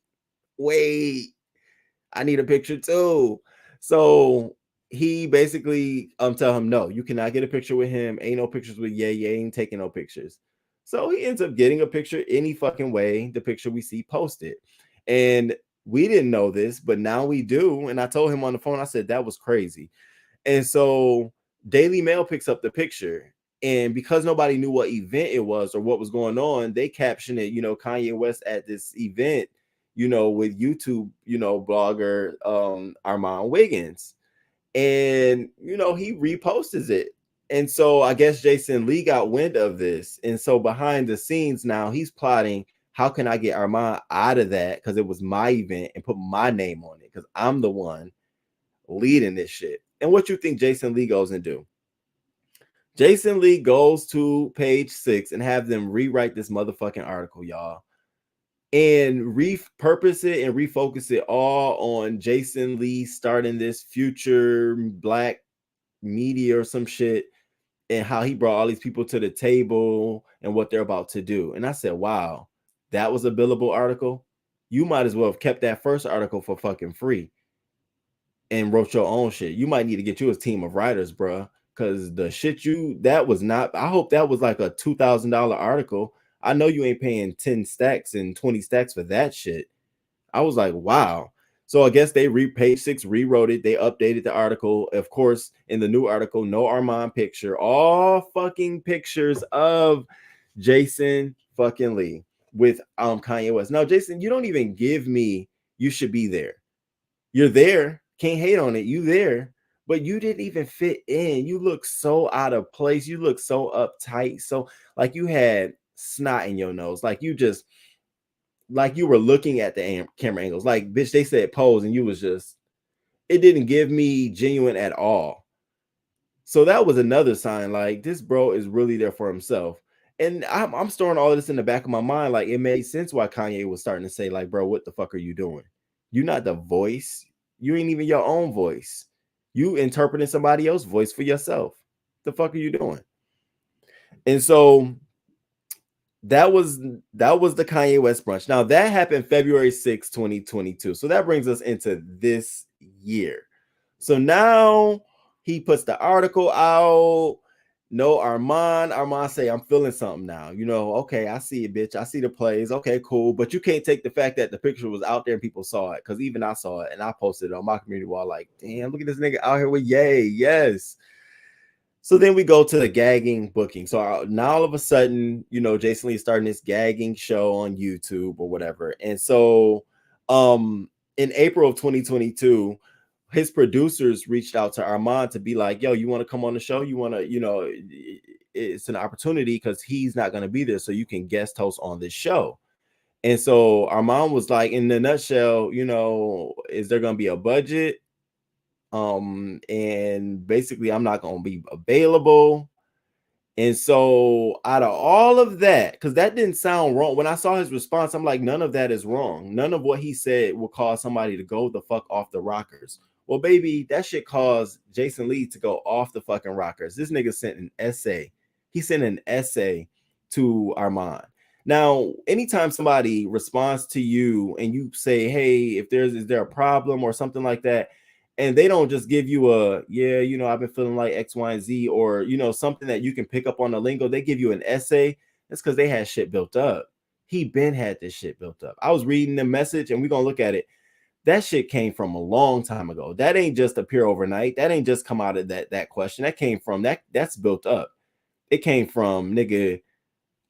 need a picture too. So he basically tell him, no, you cannot get a picture with him. Ain't no pictures with Ye. Ye ain't taking no pictures. So he ends up getting a picture any fucking way, the picture we see posted. And we didn't know this, but now we do. And I told him on the phone, I said, that was crazy. And so Daily Mail picks up the picture. And because nobody knew what event it was or what was going on, they captioned it, Kanye West at this event, with YouTube, blogger Armon Wiggins. And, he reposts it. And so I guess Jason Lee got wind of this. And so behind the scenes now, he's plotting, how can I get Armand out of that? Because it was my event and put my name on it because I'm the one leading this shit. And what you think Jason Lee goes and do? Jason Lee goes to page 6 and have them rewrite this motherfucking article, y'all, and repurpose it and refocus it all on Jason Lee starting this future black media or some shit and how he brought all these people to the table and what they're about to do. And I said, wow, that was a billable article. You might as well have kept that first article for fucking free and wrote your own shit. You might need to get you a team of writers, bruh. Because the shit that was not, I hope that was like a $2,000 article. I know you ain't paying 10 stacks and 20 stacks for that shit. I was like, wow. So I guess they page 6 rewrote it. They updated the article. Of course, in the new article, no Armand picture, all fucking pictures of Jason fucking Lee with Kanye West. Now, Jason, you don't even give me, you should be there. You're there. Can't hate on it. You there. But you didn't even fit in. You look so out of place. You look so uptight. So like you had snot in your nose. Like you were looking at the camera angles. Like, bitch, they said pose and you was just, it didn't give me genuine at all. So that was another sign. Like this bro is really there for himself. And I'm storing all of this in the back of my mind. Like it made sense why Kanye was starting to say like, bro, what the fuck are you doing? You're not the voice. You ain't even your own voice. You interpreting somebody else's voice for yourself. The fuck are you doing? And so that was the Kanye West brunch. Now that happened February 6, 2022. So that brings us into this year. So now he puts the article out. No, Armand say, I'm feeling something now. Okay, I see it, bitch. I see the plays. Okay, cool. But you can't take the fact that the picture was out there and people saw it. Because even I saw it and I posted it on my community wall like, damn, look at this nigga out here with Ye. Yes. So then we go to the gagging booking. So now all of a sudden, Jason Lee is starting this gagging show on YouTube or whatever. And so in April of 2022, his producers reached out to Armand to be like, yo, you want to come on the show? You want to, it's an opportunity because he's not going to be there. So you can guest host on this show. And so Armand was like, in the nutshell, is there going to be a budget? And basically I'm not going to be available. And so out of all of that, because that didn't sound wrong. When I saw his response, I'm like, none of that is wrong. None of what he said will cause somebody to go the fuck off the rockers. Well, baby, that shit caused Jason Lee to go off the fucking rockers. This nigga sent an essay. He sent an essay to Armand. Now, anytime somebody responds to you and you say, hey, is there a problem or something like that, and they don't just give you I've been feeling like X, Y, and Z, or, something that you can pick up on the lingo. They give you an essay. That's because they had shit built up. He been had this shit built up. I was reading the message and we're going to look at it. That shit came from a long time ago. That ain't just appear overnight. That ain't just come out of that question. That came from that's built up. It came from, nigga,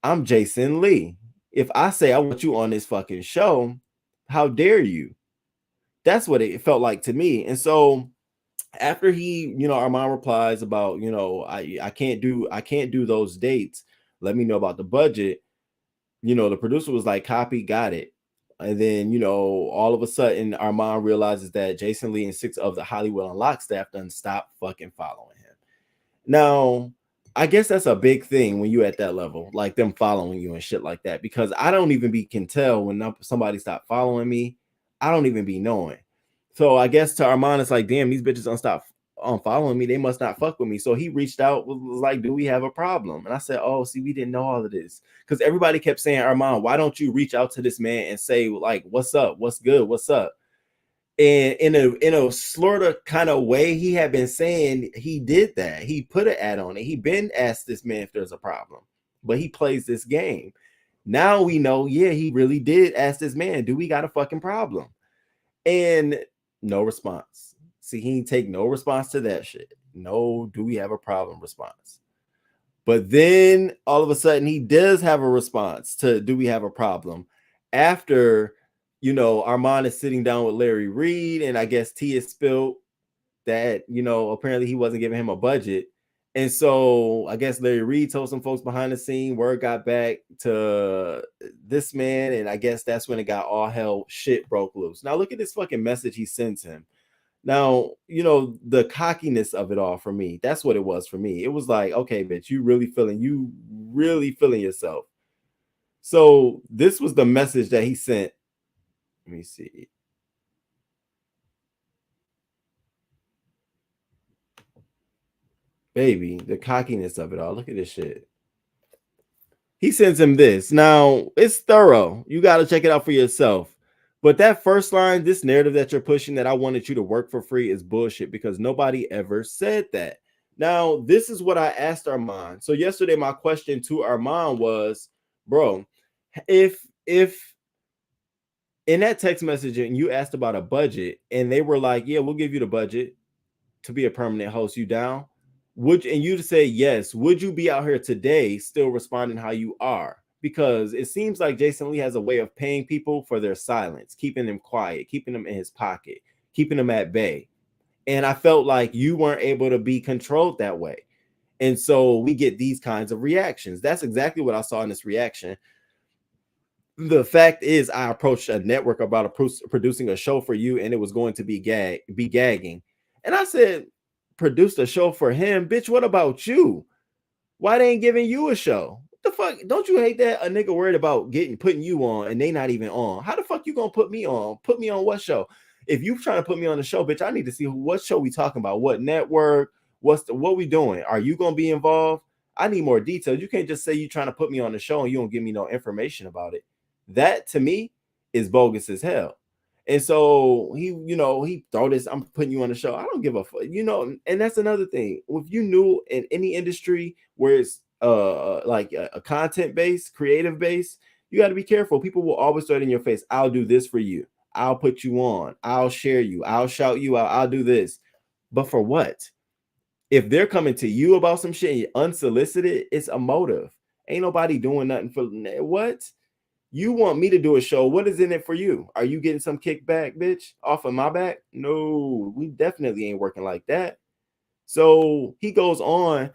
I'm Jason Lee. If I say I want you on this fucking show, how dare you? That's what it felt like to me. And so after he, Armand replies about, I can't do those dates. Let me know about the budget. The producer was like, copy, got it. And then, all of a sudden, Armand realizes that Jason Lee and 6 of the Hollywood Unlocked staff done stop fucking following him. Now, I guess that's a big thing when you at that level, like them following you and shit like that, because I don't even can tell when somebody stopped following me. I don't even be knowing. So I guess to Armand, it's like, damn, these bitches don't stop following me. They must not fuck with me. So he reached out, was like, do we have a problem? And I said, oh, see, we didn't know all of this, because everybody kept saying, Armand, why don't you reach out to this man and say, like, what's up, what's good, what's up? And in a sort of kind of way, he had been saying he did that. He put an ad on it. He been asked this man if there's a problem, but he plays this game. Now we know, yeah, he really did ask this man, do we got a fucking problem? And no response. See, he didn't take no response to that shit. No, do we have a problem response. But then all of a sudden he does have a response to do we have a problem after, Armand is sitting down with Larry Reed, and I guess T is spilled that, apparently he wasn't giving him a budget. And so I guess Larry Reed told some folks behind the scene, word got back to this man, and I guess that's when it got all hell shit broke loose. Now look at this fucking message he sends him. Now, the cockiness of it all for me, that's what it was for me. It was like, okay, bitch, you really feeling yourself. So this was the message that he sent. Let me see. Baby, the cockiness of it all. Look at this shit. He sends him this. Now, it's thorough. You got to check it out for yourself. But that first line, this narrative that you're pushing that I wanted you to work for free is bullshit, because nobody ever said that. Now, this is what I asked Armand. So yesterday, my question to Armand was, bro, if in that text message and you asked about a budget and they were like, yeah, we'll give you the budget to be a permanent host, you down? And you to say yes, would you be out here today still responding how you are? Because it seems like Jason Lee has a way of paying people for their silence, keeping them quiet, keeping them in his pocket, keeping them at bay. And I felt like you weren't able to be controlled that way. And so we get these kinds of reactions. That's exactly what I saw in this reaction. The fact is, I approached a network about producing a show for you, and it was going to be gagging. And I said, produced a show for him? Bitch, what about you? Why they ain't giving you a show? What the fuck? Don't you hate that a nigga worried about putting you on and they not even on? How the fuck you gonna put me on? Put me on what show? If you trying to put me on the show, bitch, I need to see what show we talking about, what network, what we doing? Are you gonna be involved? I need more details. You can't just say you trying to put me on the show and you don't give me no information about it. That to me is bogus as hell. And so he thought this, I'm putting you on the show. I don't give a fuck, and that's another thing. If you knew in any industry where it's like a content based, creative base, you got to be careful. People will always throw it in your face. I'll do this for you. I'll put you on. I'll share you. I'll shout you out. I'll do this. But for what? If they're coming to you about some shit unsolicited, it's a motive. Ain't nobody doing nothing for what? You want me to do a show. What is in it for you? Are you getting some kickback, bitch, off of my back? No, we definitely ain't working like that. So he goes on,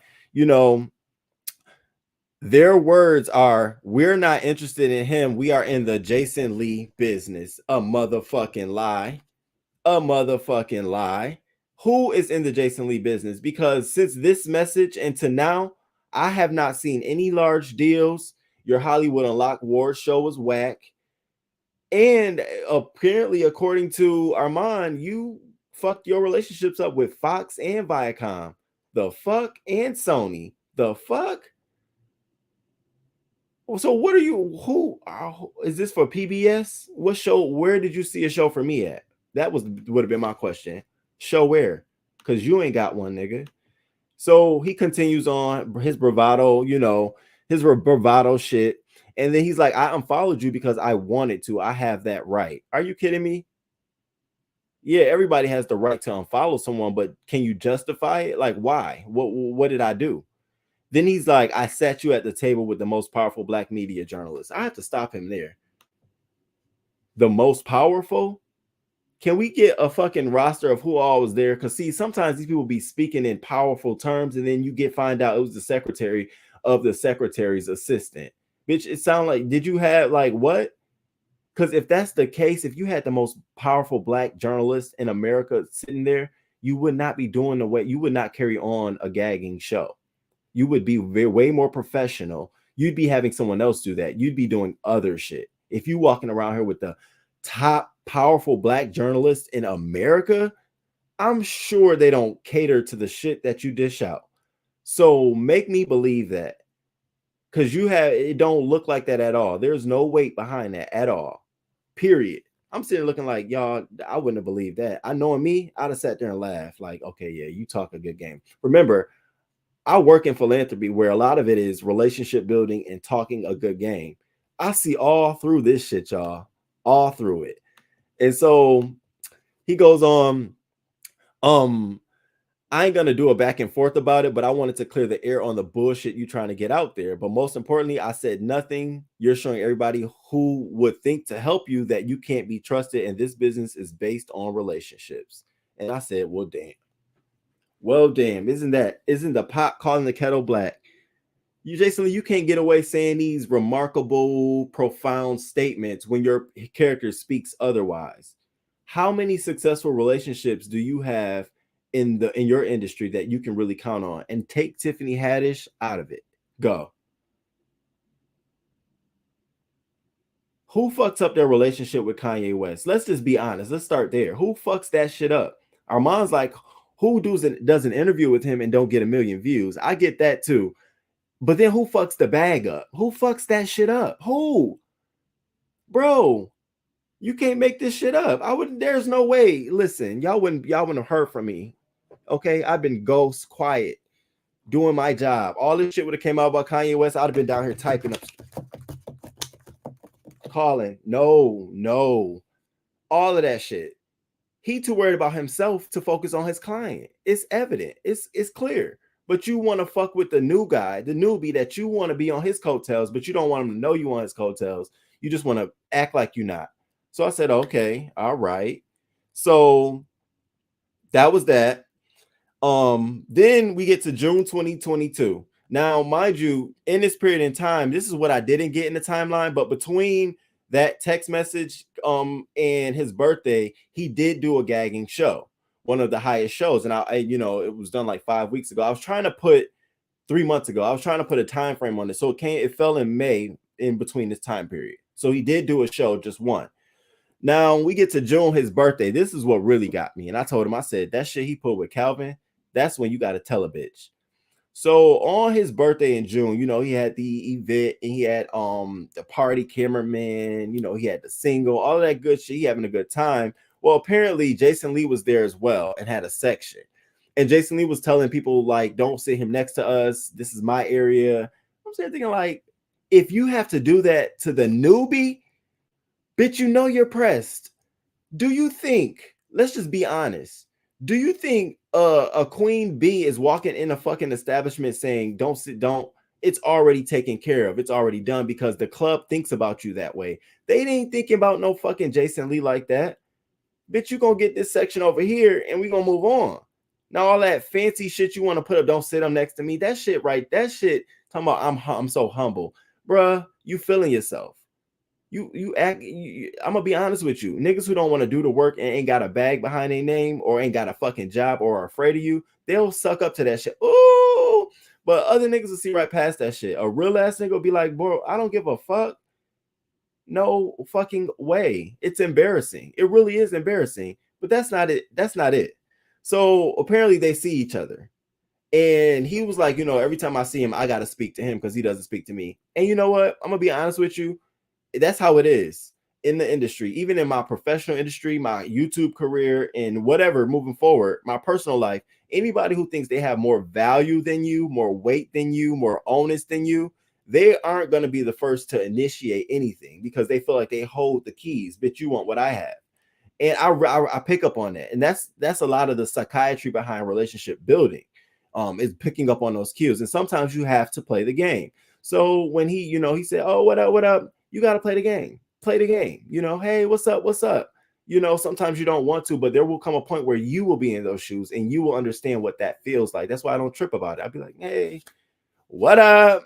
their words are, we're not interested in him. We are in the Jason Lee business. A motherfucking lie. A motherfucking lie. Who is in the Jason Lee business? Because since this message and to now, I have not seen any large deals. Your Hollywood Unlocked Award show was whack. And apparently, according to Armand, you fucked your relationships up with Fox and Viacom. The fuck? And Sony. The fuck? So what are you, who is this for PBS? What show, where did you see a show for me at? That would have been my question. Show where? Because you ain't got one, nigga. So he continues on his bravado, his bravado shit. And then he's like, I unfollowed you because I wanted to. I have that right. Are you kidding me? Yeah, everybody has the right to unfollow someone, but can you justify it? Like, why? What did I do? Then he's like, I sat you at the table with the most powerful black media journalists. I have to stop him there. The most powerful? Can we get a fucking roster of who all was there? Because see, sometimes these people be speaking in powerful terms, and then you find out it was the secretary of the secretary's assistant. Bitch, it sounded like, did you have like what? Because if that's the case, if you had the most powerful black journalist in America sitting there, you would not be doing the way, you would not carry on a gagging show. You would be way more professional. You'd be having someone else do that. You'd be doing other shit. If you walking around here with the top powerful black journalists in America, I'm sure they don't cater to the shit that you dish out. So make me believe that, because it don't look like that at all. There's no weight behind that at all. Period. I'm sitting looking like, y'all, I wouldn't have believed that. I knowing me, I'd have sat there and laughed like, okay, yeah, you talk a good game. Remember, I work in philanthropy where a lot of it is relationship building and talking a good game. I see all through this shit, y'all, all through it. And so he goes on, I ain't gonna do a back and forth about it, but I wanted to clear the air on the bullshit you trying to get out there. But most importantly, I said nothing. You're showing everybody who would think to help you that you can't be trusted, and this business is based on relationships. And I said, well, damn. Well, damn. Isn't the pot calling the kettle black? You, Jason Lee, you can't get away saying these remarkable, profound statements when your character speaks otherwise. How many successful relationships do you have in your industry that you can really count on? And take Tiffany Haddish out of it. Go. Who fucks up their relationship with Kanye West? Let's just be honest. Let's start there. Who fucks that shit up? Armand's like, who does an interview with him and don't get 1 million views? I get that too. But then who fucks the bag up? Who fucks that shit up? Who? Bro, you can't make this shit up. There's no way. Listen, y'all wouldn't have heard from me. Okay, I've been ghost quiet, doing my job. All this shit would have came out about Kanye West. I'd have been down here typing up, calling. No, all of that shit. He too worried about himself to focus on his client. It's evident. It's clear. But you want to fuck with the new guy, the newbie that you want to be on his coattails, but you don't want him to know you on his coattails. You just want to act like you're not. So I said, okay, all right. So that was that. Then we get to June 2022. Now, mind you, in this period in time, this is what I didn't get in the timeline, but between that text message and his birthday, he did do a gagging show, one of the highest shows. And I it was done like 5 weeks ago. I was trying to put 3 months ago. I was trying to put a time frame on it. So it fell in May in between this time period. So he did do a show, just one. Now we get to June, his birthday. This is what really got me. And I told him, I said, that shit he put with Calvin, that's when you got to tell a bitch. So on his birthday in June, he had the event and he had the party cameraman, he had the single, all of that good shit. He having a good time. Well, apparently Jason Lee was there as well and had a section. And Jason Lee was telling people, like, don't sit him next to us. This is my area. I'm sitting thinking, like, if you have to do that to the newbie, bitch, you're pressed. Do you think, let's just be honest, do you think a queen bee is walking in a fucking establishment saying, don't, it's already taken care of. It's already done because the club thinks about you that way. They ain't thinking about no fucking Jason Lee like that. Bitch, you gonna get this section over here and we gonna move on. Now, all that fancy shit you want to put up, don't sit them next to me. That shit, talking about I'm so humble. Bruh, you feeling yourself. I'm gonna be honest with you. Niggas who don't want to do the work and ain't got a bag behind their name or ain't got a fucking job or are afraid of you, they'll suck up to that shit. Ooh, but other niggas will see right past that shit. A real ass nigga will be like, bro, I don't give a fuck. No fucking way. It's embarrassing. It really is embarrassing. But that's not it. That's not it. So apparently they see each other. And he was like, every time I see him, I got to speak to him because he doesn't speak to me. And you know what? I'm going to be honest with you. That's how it is in the industry, even in my professional industry, my YouTube career, and whatever moving forward, my personal life. Anybody who thinks they have more value than you, more weight than you, more onus than you, they aren't going to be the first to initiate anything because they feel like they hold the keys. Bitch, you want what I have. And I pick up on that. And that's a lot of the psychiatry behind relationship building, is picking up on those cues. And sometimes you have to play the game. So when he said, oh, what up? You got to play the game. Play the game. Hey, what's up? You know, sometimes you don't want to, but there will come a point where you will be in those shoes and you will understand what that feels like. That's why I don't trip about it. I'll be like, hey, what up?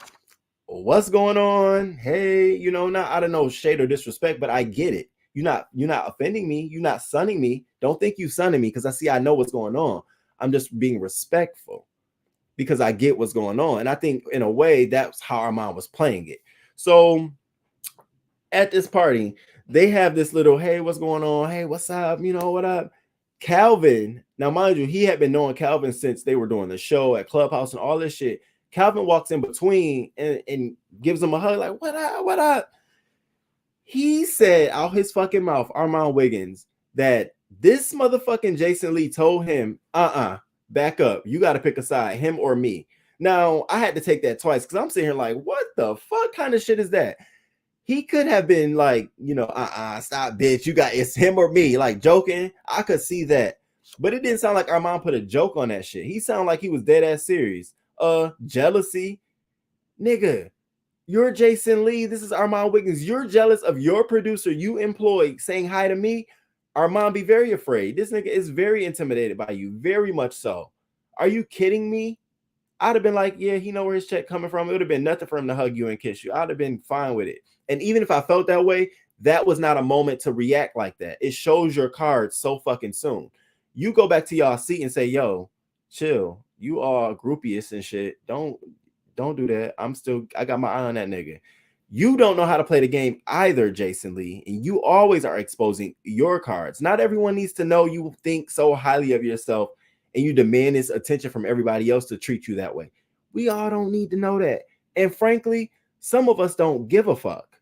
What's going on? Hey, you know, not out of no shade or disrespect, but I get it. You're not offending me. You're not sunning me. Don't think you sunning me because I know what's going on. I'm just being respectful because I get what's going on. And I think in a way that's how Armand was playing it. So at this party, they have this little, hey, what's going on? Hey, what's up? You know, what up? Calvin, now mind you, he had been knowing Calvin since they were doing the show at Clubhouse and all this shit. Calvin walks in between and gives him a hug, like, what up? What up? He said out his fucking mouth, Armon Wiggins, that this motherfucking Jason Lee told him, back up. You got to pick a side, him or me. Now, I had to take that twice because I'm sitting here like, what the fuck kind of shit is that? He could have been like, you know, stop, bitch. You got, it's him or me, like joking. I could see that. But it didn't sound like Armand put a joke on that shit. He sounded like he was dead ass serious. Jealousy. Nigga, you're Jason Lee. This is Armon Wiggins. You're jealous of your producer you employed saying hi to me. Armand, be very afraid. This nigga is very intimidated by you. Very much so. Are you kidding me? I'd have been like, yeah, he know where his check coming from. It would have been nothing for him to hug you and kiss you. I'd have been fine with it. And even if I felt that way, that was not a moment to react like that. It shows your cards so fucking soon. You go back to y'all seat and say, yo, chill. You are groupiest and shit. Don't do that. I got my eye on that nigga. You don't know how to play the game either, Jason Lee. And you always are exposing your cards. Not everyone needs to know you think so highly of yourself and you demand this attention from everybody else to treat you that way. We all don't need to know that. And frankly, some of us don't give a fuck.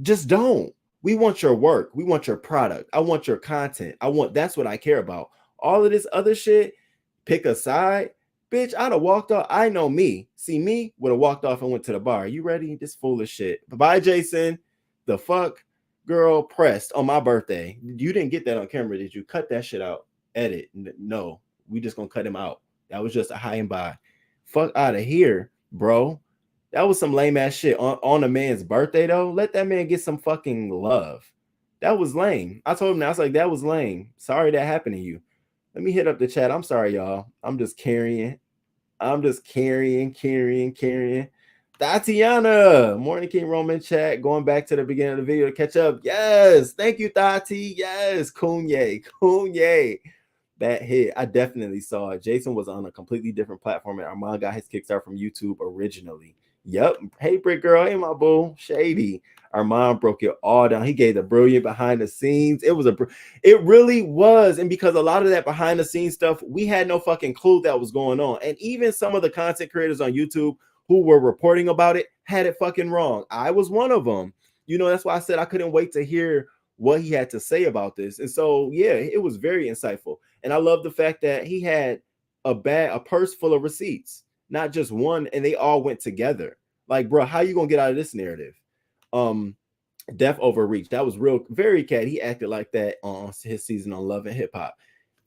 Just don't. We want your work. We want your product. I want your content. That's what I care about. All of this other shit, pick a side. Bitch, I'd have walked off. I know me. See, me would have walked off and went to the bar. You ready? This foolish shit. Bye-bye, Jason. The fuck? Girl, pressed on my birthday. You didn't get that on camera, did you? Cut that shit out. Edit. No. We just gonna cut him out. That was just a high and by. Fuck out of here, bro. That was some lame ass shit on a man's birthday though. Let that man get some fucking love. That was lame. I told him that. I was like, that was lame. Sorry that happened to you. Let me hit up the chat. I'm sorry, y'all. I'm just carrying. Tatiana, Morning King Roman chat. Going back to the beginning of the video to catch up. Yes, thank you, Tati. Yes, Kanye. That hit. I definitely saw it. Jason was on a completely different platform, and Armand got his kickstart from YouTube originally. Yep. Hey, Brick Girl. Hey, my boo. Shady. Armand broke it all down. He gave the brilliant behind the scenes. It really was. And because a lot of that behind the scenes stuff, we had no fucking clue that was going on. And even some of the content creators on YouTube who were reporting about it had it fucking wrong. I was one of them. You know, that's why I said I couldn't wait to hear what he had to say about this. And so, yeah, it was very insightful. And I love the fact that he had a purse full of receipts, not just one, and they all went together. Like, bro, how you gonna get out of this narrative? Death Overreach. That was real, very cat. He acted like that on his season on Love and Hip Hop.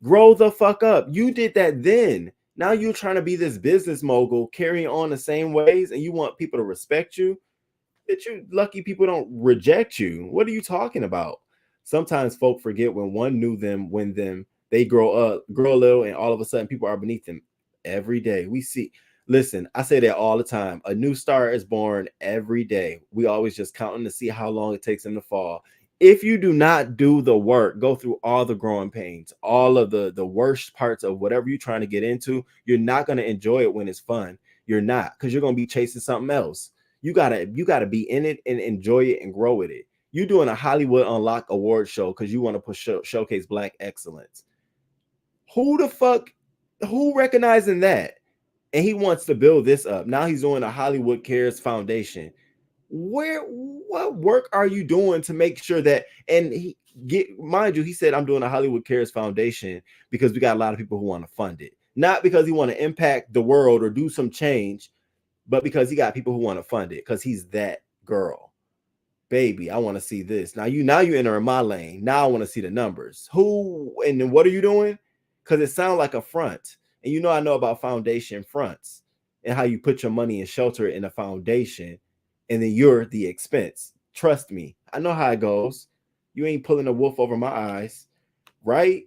Grow the fuck up. You did that then. Now you're trying to be this business mogul, carrying on the same ways, and you want people to respect you. That you lucky people don't reject you. What are you talking about? Sometimes folk forget when one knew them, they grow a little, and all of a sudden people are beneath them. Every day we see. Listen, I say that all the time. A new star is born every day. We always just counting to see how long it takes them to fall. If you do not do the work, go through all the growing pains, all of the worst parts of whatever you're trying to get into, you're not going to enjoy it when it's fun. You're not, because you're going to be chasing something else. You gotta be in it and enjoy it and grow with it. You're doing a Hollywood Unlock award show because you want to showcase Black excellence. Who recognizing that? And he wants to build this up. Now he's doing a Hollywood Cares Foundation. What work are you doing to make sure that, and mind you, he said, I'm doing a Hollywood Cares Foundation because we got a lot of people who want to fund it. Not because he want to impact the world or do some change, but because he got people who want to fund it because he's that girl. Baby, I want to see this. Now you enter in my lane. Now I want to see the numbers. Who and then what are you doing? Because it sounds like a front. And you know I know about foundation fronts and how you put your money and shelter it in a foundation, and then you're the expense. Trust me, I know how it goes. You ain't pulling a wolf over my eyes, right?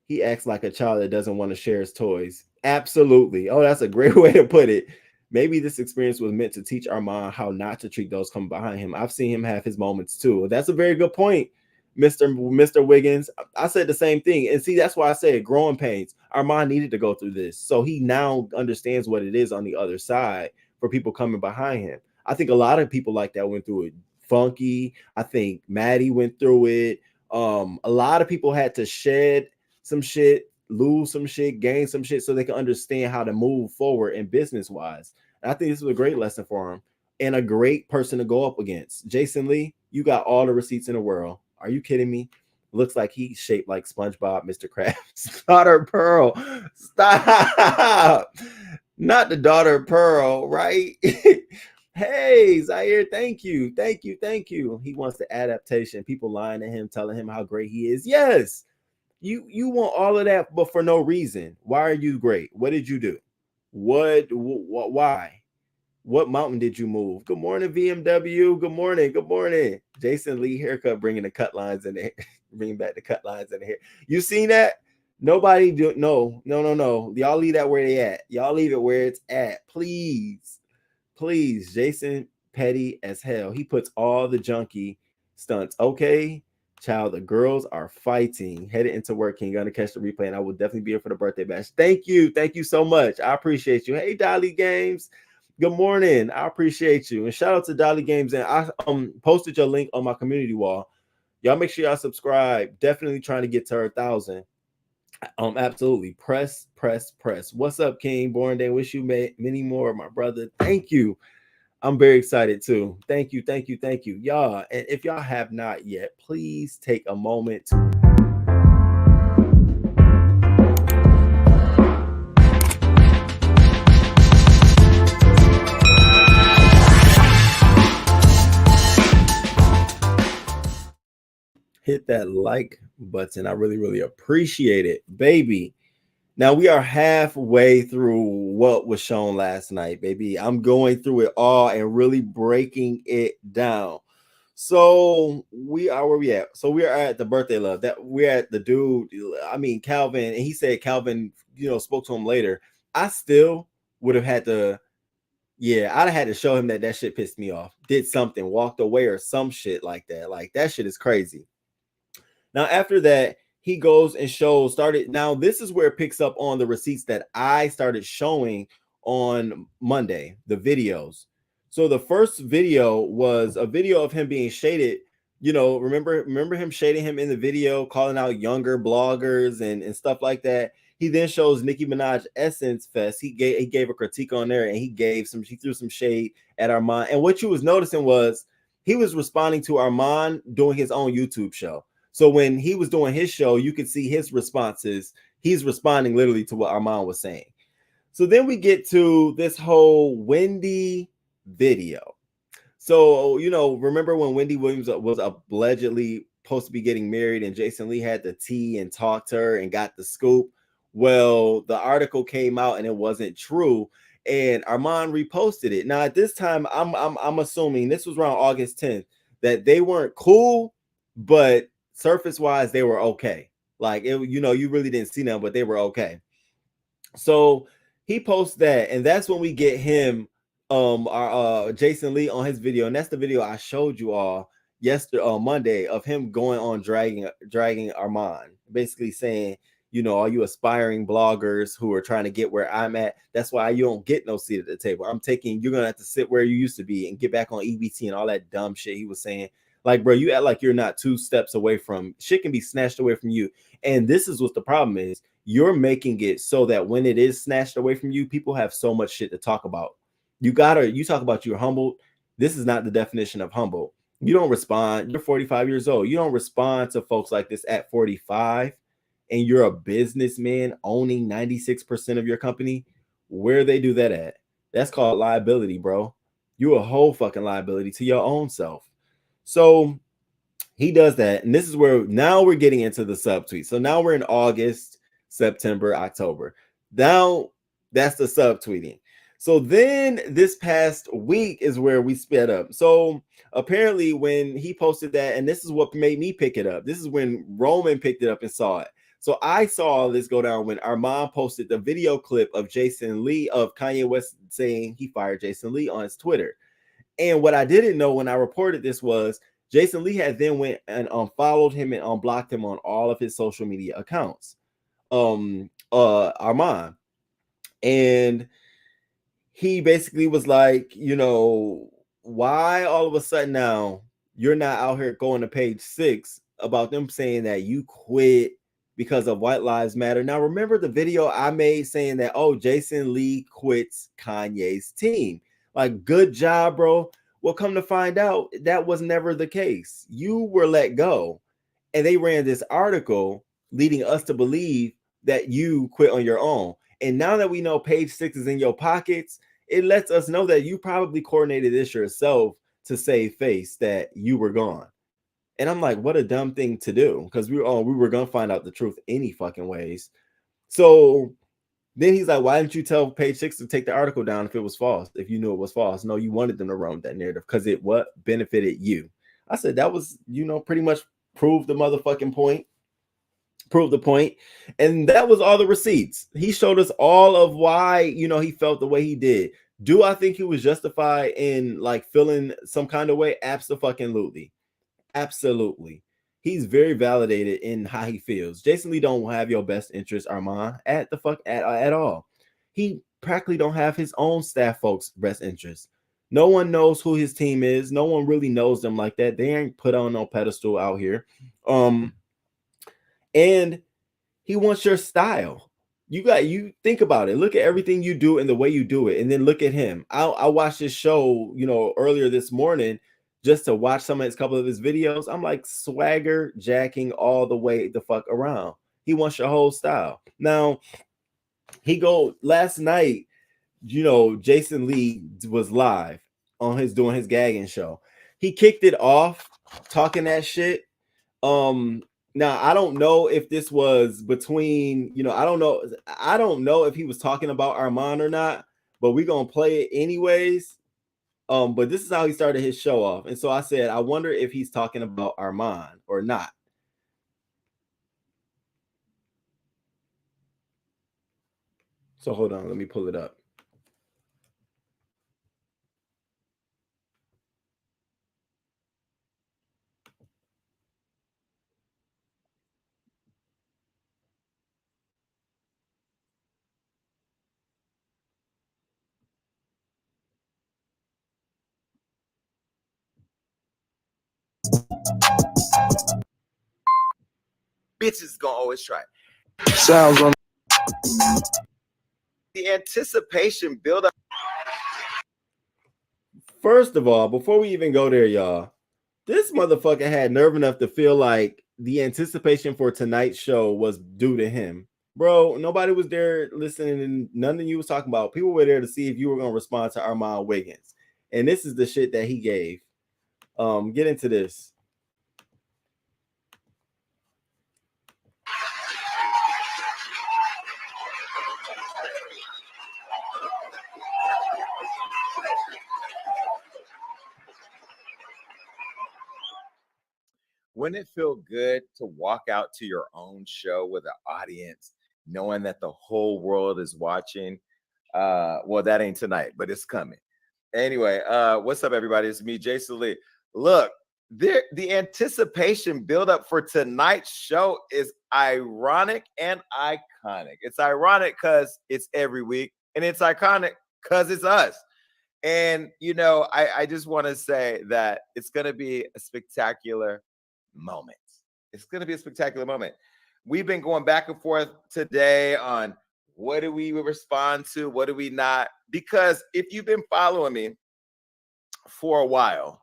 He acts like a child that doesn't want to share his toys. Absolutely. Oh, that's a great way to put it. Maybe this experience was meant to teach Armand how not to treat those coming behind him. I've seen him have his moments too. That's a very good point, Mr. Wiggins. I said the same thing. And see, that's why I said growing pains. Armand needed to go through this. So he now understands what it is on the other side for people coming behind him. I think a lot of people like that went through it. Funky. I think Maddie went through it. A lot of people had to shed some shit, lose some shit, gain some shit so they can understand how to move forward in business wise. And I think this was a great lesson for him and a great person to go up against. Jason Lee, you got all the receipts in the world. Are you kidding me? Looks like he's shaped like SpongeBob, Mr. Krabs. Daughter Pearl. Stop. Not the daughter Pearl, right? Hey, Zaire, thank you. Thank you. Thank you. He wants the adaptation. People lying to him, telling him how great he is. Yes. You want all of that, but for no reason. Why are you great? What did you do? Why? What mountain did you move? Good morning, VMW. Good morning. Good morning. Jason Lee haircut, bringing the cut lines in there, bringing back the cut lines in the hair. You seen that? Nobody do. No. Y'all leave that where they at. Y'all leave it where it's at, please. Please. Jason petty as hell. He puts all the junkie stunts. Okay. Child, the girls are fighting. Headed into work. King, gonna catch the replay, and I will definitely be here for the birthday bash. Thank you so much. I appreciate you. Hey, Dolly Games. Good morning. I appreciate you, and shout out to Dolly Games. And I posted your link on my community wall. Y'all make sure y'all subscribe. Definitely trying to get to 1,000. Absolutely. Press. What's up, King? Born Day. Wish you many more, my brother. Thank you. I'm very excited too. Thank you. Y'all, and if y'all have not yet, please take a moment to hit that like button. I really appreciate it, baby. Now we are halfway through what was shown last night, baby. I'm going through it all and really breaking it down. So we are where we at. So we are at the birthday love. That we're at the dude. I mean Calvin, and he said Calvin, spoke to him later. I still would have had to. Yeah, I'd have had to show him that shit pissed me off. Did something, walked away, or some shit like that. Like that shit is crazy. Now after that, he goes and shows now this is where it picks up on the receipts that I started showing on Monday, the videos. So the first video was a video of him being shaded. Remember him shading him in the video, calling out younger bloggers and stuff like that. He then shows Nicki Minaj Essence Fest. He gave a critique on there, and he threw some shade at Armand. And what you was noticing was he was responding to Armand doing his own YouTube show. So when he was doing his show, you could see his responses. He's responding literally to what Armand was saying. So then we get to this whole Wendy video. So, remember when Wendy Williams was allegedly supposed to be getting married and Jason Lee had the tea and talked to her and got the scoop? Well, the article came out and it wasn't true. And Armand reposted it. Now, at this time, I'm assuming this was around August 10th that they weren't cool, but surface wise, they were okay. Like it, you really didn't see them, but they were okay. So he posts that, and that's when we get him, our Jason Lee on his video, and that's the video I showed you all yesterday on Monday of him going on dragging Armand, basically saying, all you aspiring bloggers who are trying to get where I'm at, that's why you don't get no seat at the table. You're gonna have to sit where you used to be and get back on EBT and all that dumb shit he was saying. Like, bro, you act like you're not 2 steps away from shit can be snatched away from you. And this is what the problem is. You're making it so that when it is snatched away from you, people have so much shit to talk about. You talk about you're humbled. This is not the definition of humble. You don't respond. You're 45 years old. You don't respond to folks like this at 45, and you're a businessman owning 96% of your company. Where they do that at? That's called liability, bro. You're a whole fucking liability to your own self. So he does that. And this is where now we're getting into the subtweet. So now we're in August, September, October. Now that's the subtweeting. So then this past week is where we sped up. So apparently when he posted that, and this is what made me pick it up. This is when Roman picked it up and saw it. So I saw this go down when Armand posted the video clip of Jason Lee, of Kanye West saying he fired Jason Lee on his Twitter. And what I didn't know when I reported this was Jason Lee had then went and unfollowed him and unblocked him on all of his social media accounts. Armand. And he basically was like, you know, why all of a sudden now you're not out here going to page 6 about them saying that you quit because of White Lives Matter. Now, remember the video I made saying that, oh, Jason Lee quits Kanye's team. Like, good job, bro. Well, come to find out, that was never the case. You were let go. And they ran this article leading us to believe that you quit on your own. And now that we know page 6 is in your pockets, it lets us know that you probably coordinated this yourself to save face that you were gone. And I'm like, what a dumb thing to do, because we were gonna find out the truth any fucking ways. So then he's like, why didn't you tell page 6 to take the article down if it was false, if you knew it was false? No, you wanted them to run that narrative because it what benefited you. I said that was, you know, pretty much proved the motherfucking point. Prove the point. And that was all the receipts. He showed us all of why, you know, he felt the way he did. Do I think he was justified in like feeling some kind of way? Absolutely. Absolutely. He's very validated in how he feels. Jason Lee don't have your best interest, Armand, at all. He practically don't have his own staff folks' best interest. No one knows who his team is. No one really knows them like that. They ain't put on no pedestal out here. And he wants your style. You think about it. Look at everything you do and the way you do it, and then look at him. I watched this show, you know, earlier this morning just to watch some of his couple of his videos. I'm like swagger jacking all the way the fuck around. He wants your whole style. Now, last night, you know, Jason Lee was live on doing his gagging show. He kicked it off talking that shit. Now I don't know if this was between, you know, I don't know if he was talking about Armand or not, but we're gonna play it anyways. But this is how he started his show off. And so I said, I wonder if he's talking about Armand or not. So hold on, let me pull it up. Bitches gonna always try. Sounds on The anticipation build up. First of all, before we even go there, y'all, this motherfucker had nerve enough to feel like the anticipation for tonight's show was due to him. Bro, nobody was there listening, and none of you was talking about. People were there to see if you were going to respond to Armon Wiggins. And this is the shit that he gave. Get into this. Wouldn't it feel good to walk out to your own show with an audience, knowing that the whole world is watching? Well, that ain't tonight, but it's coming. Anyway, what's up, everybody? It's me, Jason Lee. Look, the anticipation buildup for tonight's show is ironic and iconic. It's ironic because it's every week, and it's iconic because it's us. And, you know, I just want to say that it's going to be a spectacular moment. It's going to be a spectacular moment. We've been going back and forth today on what do we respond to, what do we not? Because if you've been following me for a while,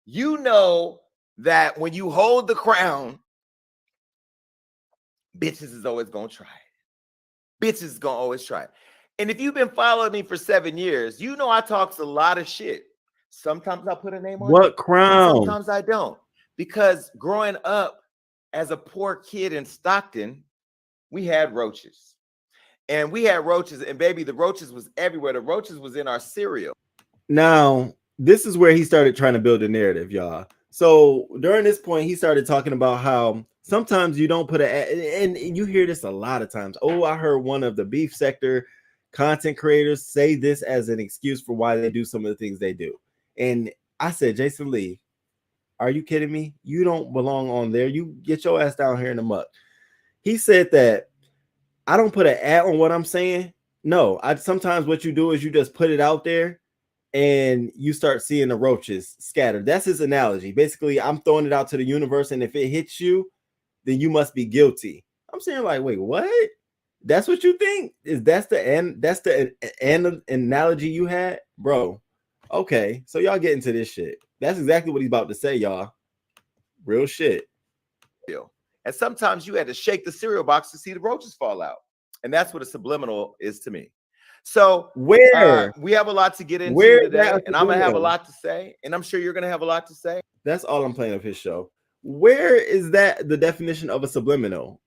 you know that when you hold the crown, bitches is always going to try it. Bitches is going to always try it. And if you've been following me for 7 years, you know I talks a lot of shit. Sometimes I put a name on What it. crown? Sometimes I don't. Because growing up as a poor kid in Stockton, we had roaches. And we had roaches, and baby, the roaches was everywhere. The roaches was in our cereal. Now, this is where he started trying to build a narrative, y'all. So during this point, he started talking about how sometimes you don't put and you hear this a lot of times. Oh, I heard one of the beef sector content creators say this as an excuse for why they do some of the things they do. And I said, Jason Lee, are you kidding me? You don't belong on there. You get your ass down here in the muck. He said that I don't put an ad on what I'm saying. No, sometimes what you do is you just put it out there and you start seeing the roaches scattered. That's his analogy. Basically, I'm throwing it out to the universe, and if it hits you, then you must be guilty. I'm saying, like, wait, what? That's what you think? That's the analogy you had, bro? Okay, so y'all get into this shit. That's exactly what he's about to say, y'all. Real shit. And sometimes you had to shake the cereal box to see the roaches fall out, and that's what a subliminal is to me. So where we have a lot to get into today, and I'm gonna have a lot to say, and I'm sure you're gonna have a lot to say. That's all I'm playing of his show. Where is that the definition of a subliminal?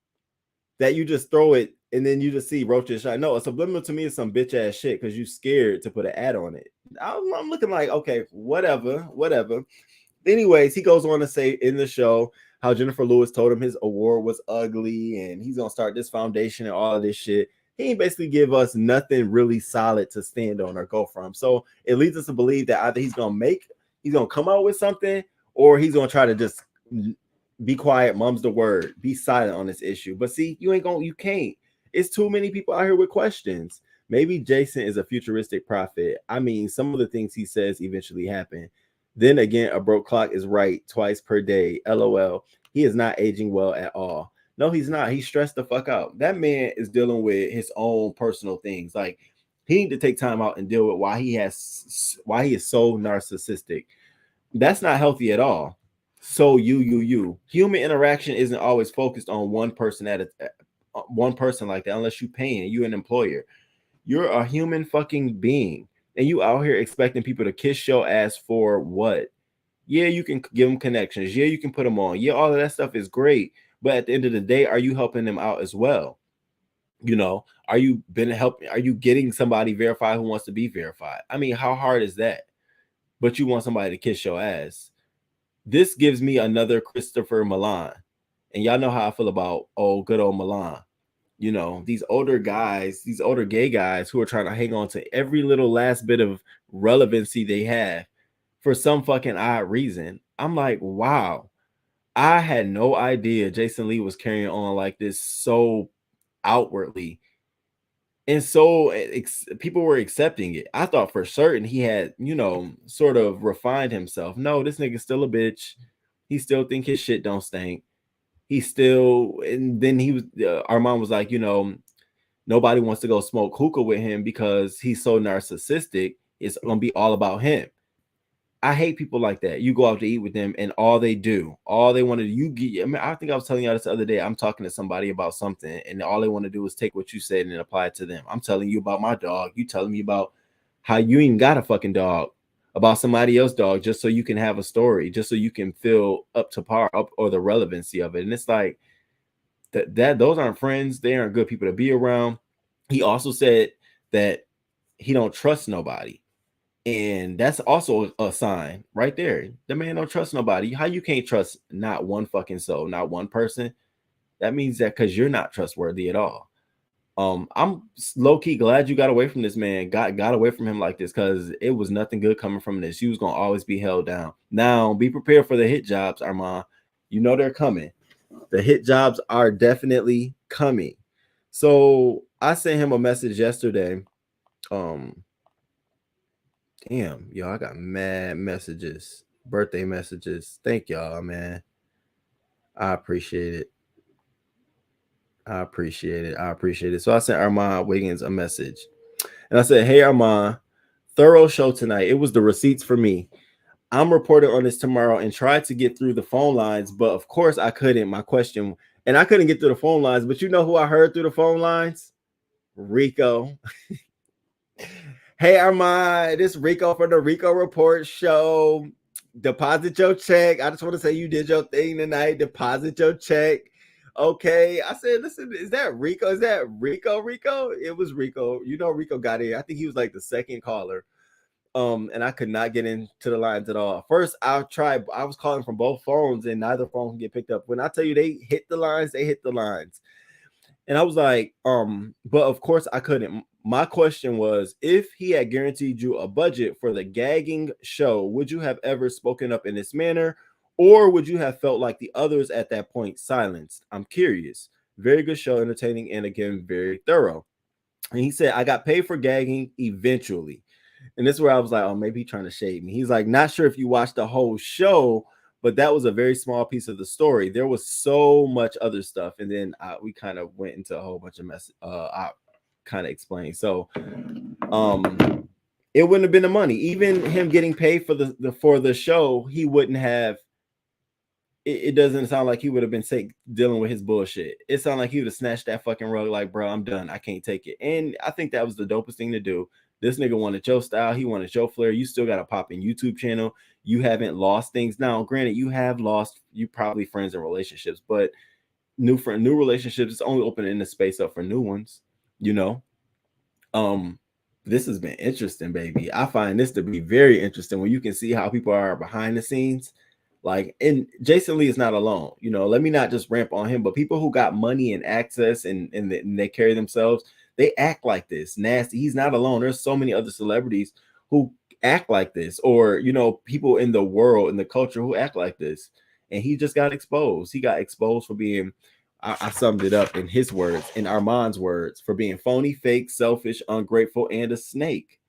That you just throw it and then you just see roaches shine. No, a subliminal to me is some bitch ass shit because you scared to put an ad on it. I'm looking like, okay, whatever. Anyways, he goes on to say in the show how Jennifer Lewis told him his award was ugly and he's gonna start this foundation and all of this shit. He ain't basically give us nothing really solid to stand on or go from. So it leads us to believe that either he's gonna come out with something, or he's gonna try to just be quiet, mum's the word, be silent on this issue. But see, you can't. It's too many people out here with questions. Maybe Jason is a futuristic prophet. I mean, some of the things he says eventually happen. Then again, a broke clock is right twice per day. LOL. He is not aging well at all. No, he's not. He's stressed the fuck out. That man is dealing with his own personal things. Like, he need to take time out and deal with why he is so narcissistic. That's not healthy at all. So you. Human interaction isn't always focused on one person like that, unless you're paying. You an employer. You're a human fucking being, and you out here expecting people to kiss your ass for what? Yeah, you can give them connections. Yeah, you can put them on. Yeah, all of that stuff is great. But at the end of the day, are you helping them out as well? You know, are you getting somebody verified who wants to be verified? I mean, how hard is that? But you want somebody to kiss your ass. This gives me another Christopher Milan. And y'all know how I feel about good old Milan. You know, these older gay guys who are trying to hang on to every little last bit of relevancy they have for some fucking odd reason. I'm like, wow, I had no idea Jason Lee was carrying on like this so outwardly. And so people were accepting it. I thought for certain he had, sort of refined himself. No, this nigga's still a bitch. He still think his shit don't stink. And then Armand was like, nobody wants to go smoke hookah with him because he's so narcissistic. It's going to be all about him. I hate people like that. You go out to eat with them and all they want to I think I was telling y'all this the other day. I'm talking to somebody about something and all they want to do is take what you said and apply it to them. I'm telling you about my dog. You telling me about how you even got a fucking dog, about somebody else's dog, just so you can have a story, just so you can feel up to par or the relevancy of it. And it's like that those aren't friends. They aren't good people to be around. He also said that he don't trust nobody. And that's also a sign right there. The man don't trust nobody. How you can't trust not one fucking soul, not one person? That means that because you're not trustworthy at all. I'm low-key glad you got away from this man, got away from him like this, because it was nothing good coming from this. You was gonna always be held down. Now be prepared for the hit jobs, Armand. You know they're coming. The hit jobs are definitely coming. So I sent him a message yesterday. Damn, yo, I got mad messages, birthday messages. Thank y'all, man. I appreciate it. So I sent Armon Wiggins a message. And I said, hey, Armand, thorough show tonight. It was the receipts for me. I'm reporting on this tomorrow and tried to get through the phone lines, but of course I couldn't. I couldn't get through the phone lines, but you know who I heard through the phone lines? Rico. Hey, Armand, this Rico for the Rico Report show. Deposit your check. I just want to say you did your thing tonight. Deposit your check. Okay. I said, listen, is that Rico? Is that Rico? Rico? It was Rico. You know, Rico got in. I think he was like the second caller. And I could not get into the lines at all. First, I was calling from both phones, and neither phone can get picked up. When I tell you they hit the lines, they hit the lines. And I was like, but of course I couldn't. My question was, if he had guaranteed you a budget for the gagging show, would you have ever spoken up in this manner? Or would you have felt like the others at that point silenced? I'm curious. Very good show, entertaining, and again, very thorough. And he said, I got paid for gagging eventually. And this is where I was like, oh, maybe he's trying to shade me. He's like, not sure if you watched the whole show, but that was a very small piece of the story. There was so much other stuff. And then we kind of went into a whole bunch of mess. I kind of explained. So it wouldn't have been the money. Even him getting paid for the show, he wouldn't have. It doesn't sound like he would have been dealing with his bullshit. It sounded like he would have snatched that fucking rug like, bro, I'm done. I can't take it. And I think that was the dopest thing to do. This nigga wanted your style. He wanted your flair. You still got a popping YouTube channel. You haven't lost things. Now, granted, you have lost, you probably friends and relationships, but new relationships is only opening the space up for new ones, you know? This has been interesting, baby. I find this to be very interesting when you can see how people are behind the scenes. Like, and Jason Lee is not alone. You know, let me not just ramp on him, but people who got money and access and they carry themselves, they act like this. Nasty. He's not alone. There's so many other celebrities who act like this, or, you know, people in the world, in the culture who act like this. And he just got exposed. He got exposed for being, I summed it up in his words, in Armand's words, for being phony, fake, selfish, ungrateful, and a snake.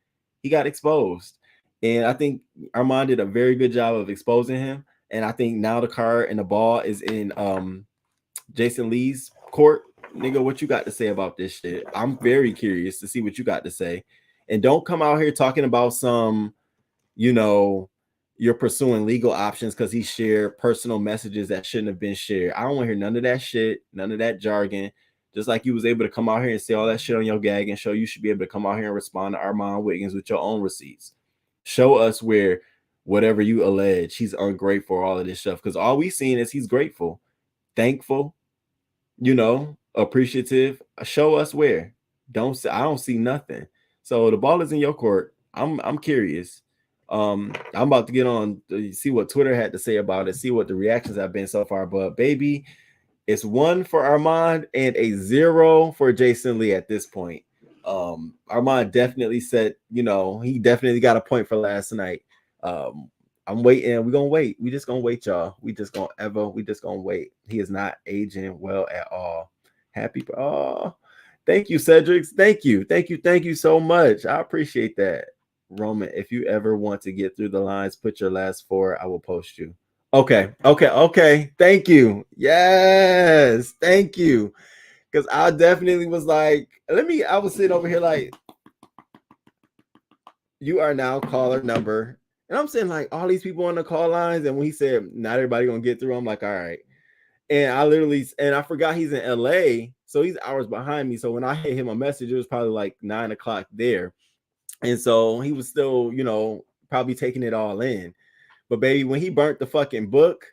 He got exposed. And I think Armand did a very good job of exposing him. And I think now the car and the ball is in Jason Lee's court. Nigga, what you got to say about this shit? I'm very curious to see what you got to say. And don't come out here talking about some, you know, you're pursuing legal options because he shared personal messages that shouldn't have been shared. I don't want to hear none of that shit, none of that jargon. Just like you was able to come out here and say all that shit on your gag and show, you should be able to come out here and respond to Armon Wiggins with your own receipts. Show us where whatever you allege, he's ungrateful, all of this stuff. Because all we seen is he's grateful, thankful, you know, appreciative. Show us where. I don't see nothing. So the ball is in your court. I'm curious. I'm about to get on to see what Twitter had to say about it, see what the reactions have been so far. But baby, it's 1 for Armand and a 0 for Jason Lee at this point. Armand definitely said, you know, he definitely got a point for last night. I'm waiting. We're gonna wait. We just gonna wait, y'all. We just gonna wait. He is not aging well at all. Happy. Oh, thank you, Cedric. Thank you so much. I appreciate that. Roman, if you ever want to get through the lines, put your last 4. I will post you. Okay. Thank you. Yes, thank you. Because I definitely was like, I was sitting over here like, you are now caller number. And I'm saying like all these people on the call lines. And when he said, not everybody gonna get through, I'm like, all right. And I forgot he's in LA. So he's hours behind me. So when I hit him a message, it was probably like 9 o'clock there. And so he was still, you know, probably taking it all in. But baby, when he burnt the fucking book,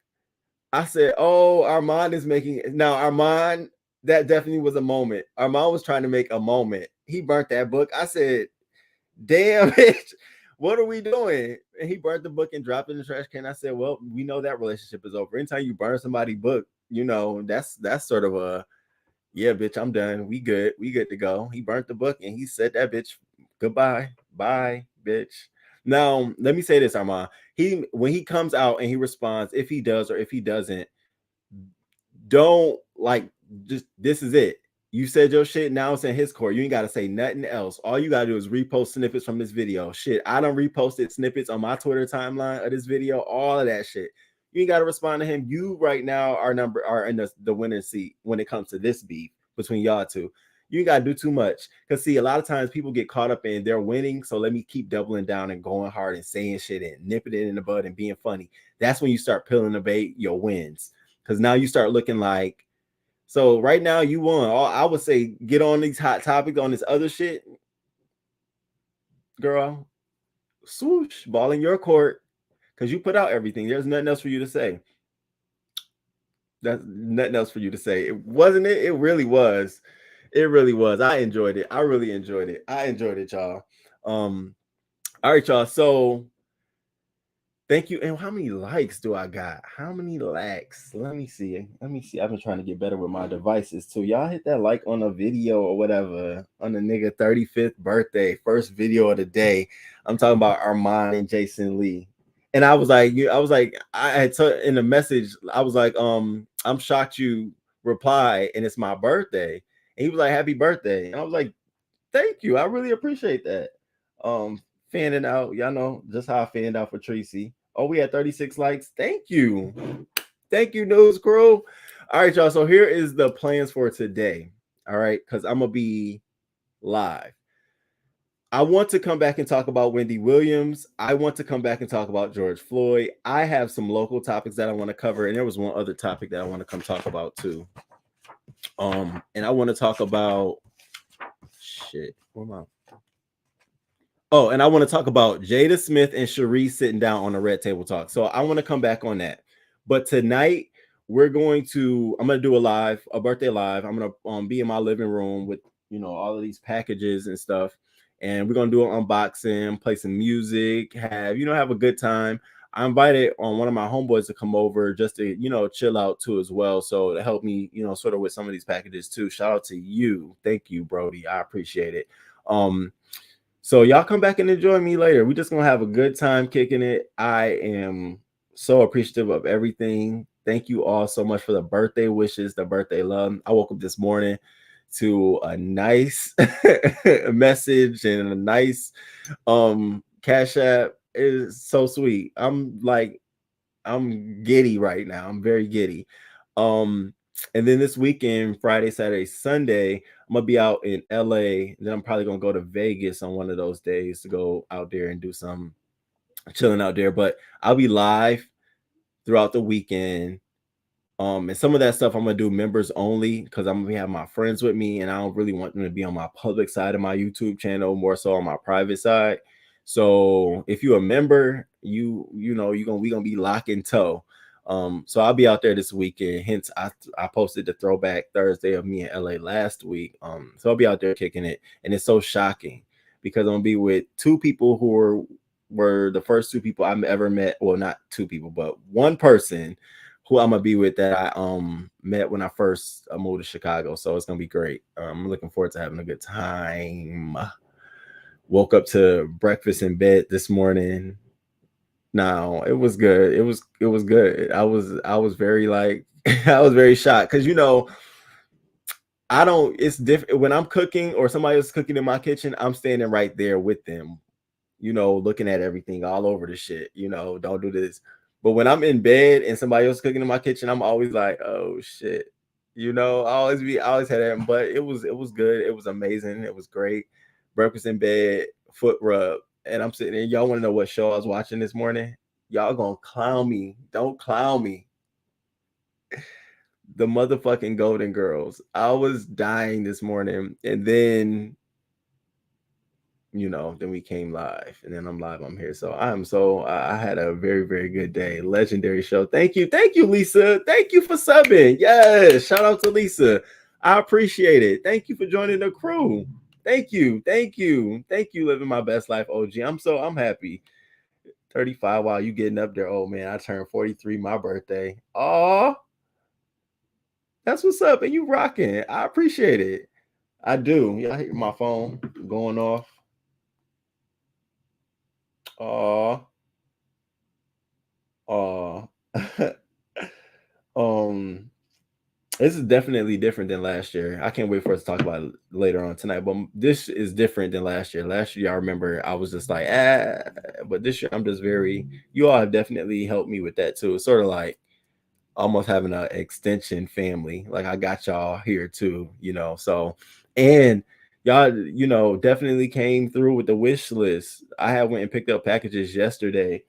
I said, oh, Armand is making it. Now, Armand, that definitely was a moment. Armand was trying to make a moment. He burnt that book. I said, damn bitch, what are we doing? And he burnt the book and dropped it in the trash can. I said, well, we know that relationship is over. Anytime you burn somebody's book, you know, that's sort of a, yeah, bitch, I'm done. We good to go. He burnt the book and he said that bitch goodbye. Bye, bitch. Now, let me say this, Armand. When he comes out and he responds, if he does or if he doesn't, don't like, just this is it. You said your shit, now it's in his court. You ain't got to say nothing else. All you got to do is repost snippets from this video. Shit, I done reposted snippets on my Twitter timeline of this video, all of that shit. You ain't got to respond to him. You right now are in the winning seat when it comes to this beef between y'all two. You ain't got to do too much. Because see, a lot of times people get caught up in they're winning, so let me keep doubling down and going hard and saying shit and nipping it in the bud and being funny. That's when you start peeling the bait, your wins. Because now you start looking like, so right now you won. I would say get on these hot topics, on this other shit. Girl, swoosh, ball in your court. Because you put out everything. There's nothing else for you to say. That's nothing else for you to say. It wasn't it. It really was. It really was. I enjoyed it. I really enjoyed it. I enjoyed it, y'all. All right, y'all. So thank you. And how many likes do I got? How many likes? Let me see. Let me see. I've been trying to get better with my devices too. Y'all hit that like on a video or whatever on the nigga 35th birthday, first video of the day. I'm talking about Armand and Jason Lee. And I was like, I had in the message, I was like, I'm shocked you reply and it's my birthday. And he was like, happy birthday. And I was like, thank you. I really appreciate that. Fanning out, y'all know just how I fanned out for Tracy. Oh, we had 36 likes. Thank you. Thank you, news crew. All right, y'all. So here is the plans for today. All right, because I'm gonna be live. I want to come back and talk about Wendy Williams. I want to come back and talk about George Floyd. I have some local topics that I want to cover, and there was one other topic that I want to come talk about too. And I want to talk about shit. Where am I? Oh, and I want to talk about Jada Smith and Cherie sitting down on the Red Table Talk. So I want to come back on that. But tonight I'm going to do a birthday live. I'm going to be in my living room with, all of these packages and stuff. And we're going to do an unboxing, play some music, have a good time. I invited on one of my homeboys to come over just to, chill out too as well. So to help me, sort of with some of these packages too. Shout out to you. Thank you, Brody. I appreciate it. So y'all come back and enjoy me later. We're just going to have a good time kicking it. I am so appreciative of everything. Thank you all so much for the birthday wishes, the birthday love. I woke up this morning to a nice message and a nice Cash App. It is so sweet. I'm giddy right now. I'm very giddy. And then this weekend, Friday, Saturday, Sunday, I'm gonna be out in LA. Then I'm probably gonna go to Vegas on one of those days to go out there and do some chilling out there. But I'll be live throughout the weekend. And some of that stuff I'm gonna do members only because I'm gonna have my friends with me, and I don't really want them to be on my public side of my YouTube channel, more so on my private side. So if you're a member, we gonna be lock and toe. So I'll be out there this weekend. Hence, I posted the throwback Thursday of me in LA last week. So I'll be out there kicking it, and it's so shocking because I'm gonna be with two people who were the first two people I've ever met. Well, not two people, but one person who I'm gonna be with that I met when I first moved to Chicago. So it's gonna be great. I'm looking forward to having a good time. Woke up to breakfast in bed this morning. No, it was good. It was good. I was very I was very shocked because it's different when I'm cooking or somebody else cooking in my kitchen. I'm standing right there with them, looking at everything all over the shit. Don't do this. But when I'm in bed and somebody else cooking in my kitchen, I'm always like, oh shit. I always had that. But it was good. It was amazing. It was great. Breakfast in bed, foot rub. And I'm sitting there. Y'all want to know what show I was watching this morning? Y'all gonna clown me. Don't clown me. The motherfucking Golden Girls. I was dying this morning. And then then we came live, and then I'm live. I'm here. So I had a very, very good day. Legendary show. Thank you, Lisa. Thank you for subbing. Yes, shout out to Lisa. I appreciate it. Thank you for joining the crew. Thank you. Living my best life, OG. I'm happy. 35 while you getting up there. Oh man, I turned 43, my birthday. Oh, that's what's up. And you rocking. I appreciate it. I do. Y'all hear my phone going off. This is definitely different than last year. I can't wait for us to talk about it later on tonight. But this is different than last year. Last year, I remember I was just like, but this year I'm just you all have definitely helped me with that too. It's sort of like almost having an extension family. Like I got y'all here too, so, and y'all, definitely came through with the wish list. I went and picked up packages yesterday.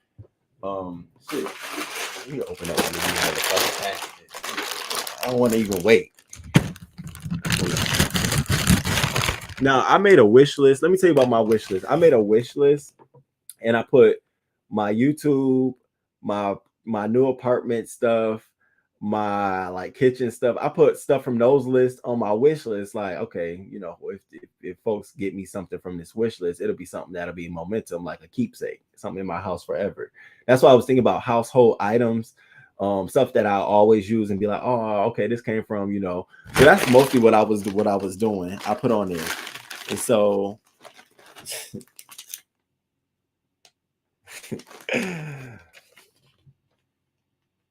Shit. Let me open up one of these motherfucking packages. I don't want to even wait. Now, I made a wish list. Let me tell you about my wish list. I made a wish list, and I put my YouTube, my new apartment stuff, my like kitchen stuff. I put stuff from those lists on my wish list. Like, okay, you know, if folks get me something from this wish list, it'll be something that'll be momentum, like a keepsake, something in my house forever. That's why I was thinking about household items, stuff that I always use and be like, oh, okay, this came from, you know. So that's mostly what I was doing. I put on there, and so.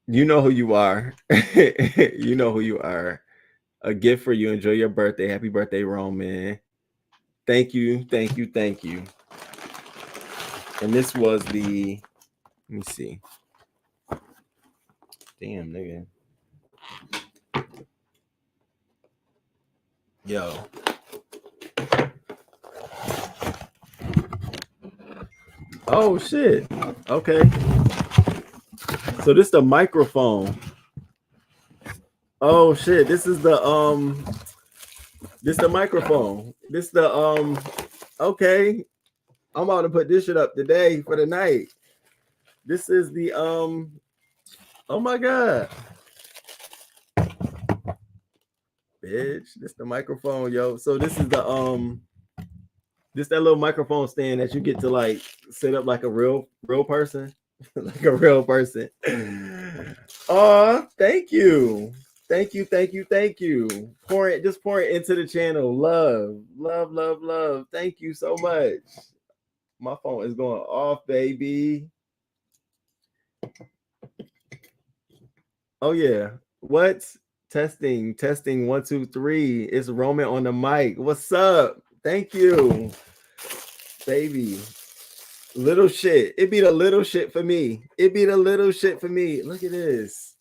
You know who you are. You know who you are. A gift for you. Enjoy your birthday. Happy birthday, Roman. Thank you. Thank you. Thank you. And this was the, let me see. Damn, nigga. Yo. Oh, shit. Okay. So this the microphone. Oh shit, this is the microphone. This the okay. I'm about to put this shit up today for the night. This is the oh my god. Bitch, this the microphone, yo. So this is the this that little microphone stand that you get to like set up like a real person. Like a real person. Thank you. Thank you. Pour it into the channel. Love. Thank you so much. My phone is going off, baby. Oh yeah. What? Testing 1 2 3. It's Roman on the mic. What's up? Thank you, baby. Little shit. It be the little shit for me. Look at this,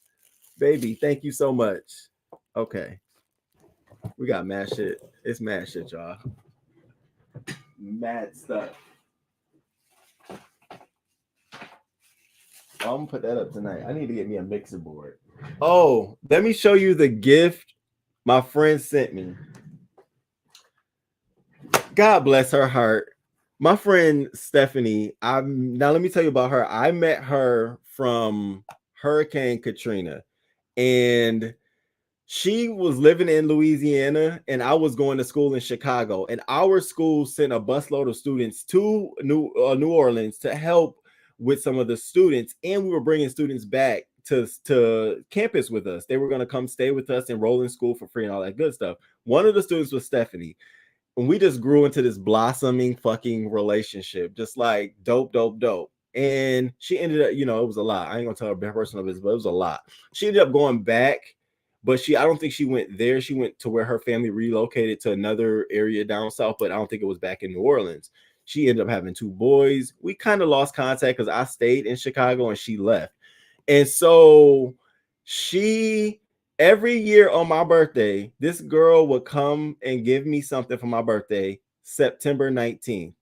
baby. Thank you so much. Okay, we got mad shit. It's mad shit, y'all. Mad stuff. I'm gonna put that up tonight. I need to get me a mixer board. Oh, let me show you the gift my friend sent me. God bless her heart. My friend Stephanie, now let me tell you about her. I met her from Hurricane Katrina, and she was living in Louisiana, and I was going to school in Chicago. And our school sent a busload of students to New Orleans to help with some of the students, and we were bringing students back to campus with us. They were going to come stay with us, enroll in school for free, and all that good stuff. One of the students was Stephanie. And we just grew into this blossoming fucking relationship, just like dope. And she ended up, you know, it was a lot. I ain't gonna tell her personal business, but it was a lot. She ended up going back, but I don't think she went there. She went to where her family relocated to another area down south, but I don't think it was back in New Orleans. She ended up having 2 boys. We kind of lost contact because I stayed in Chicago and she left. And so every year on my birthday, this girl would come and give me something for my birthday, September 19th.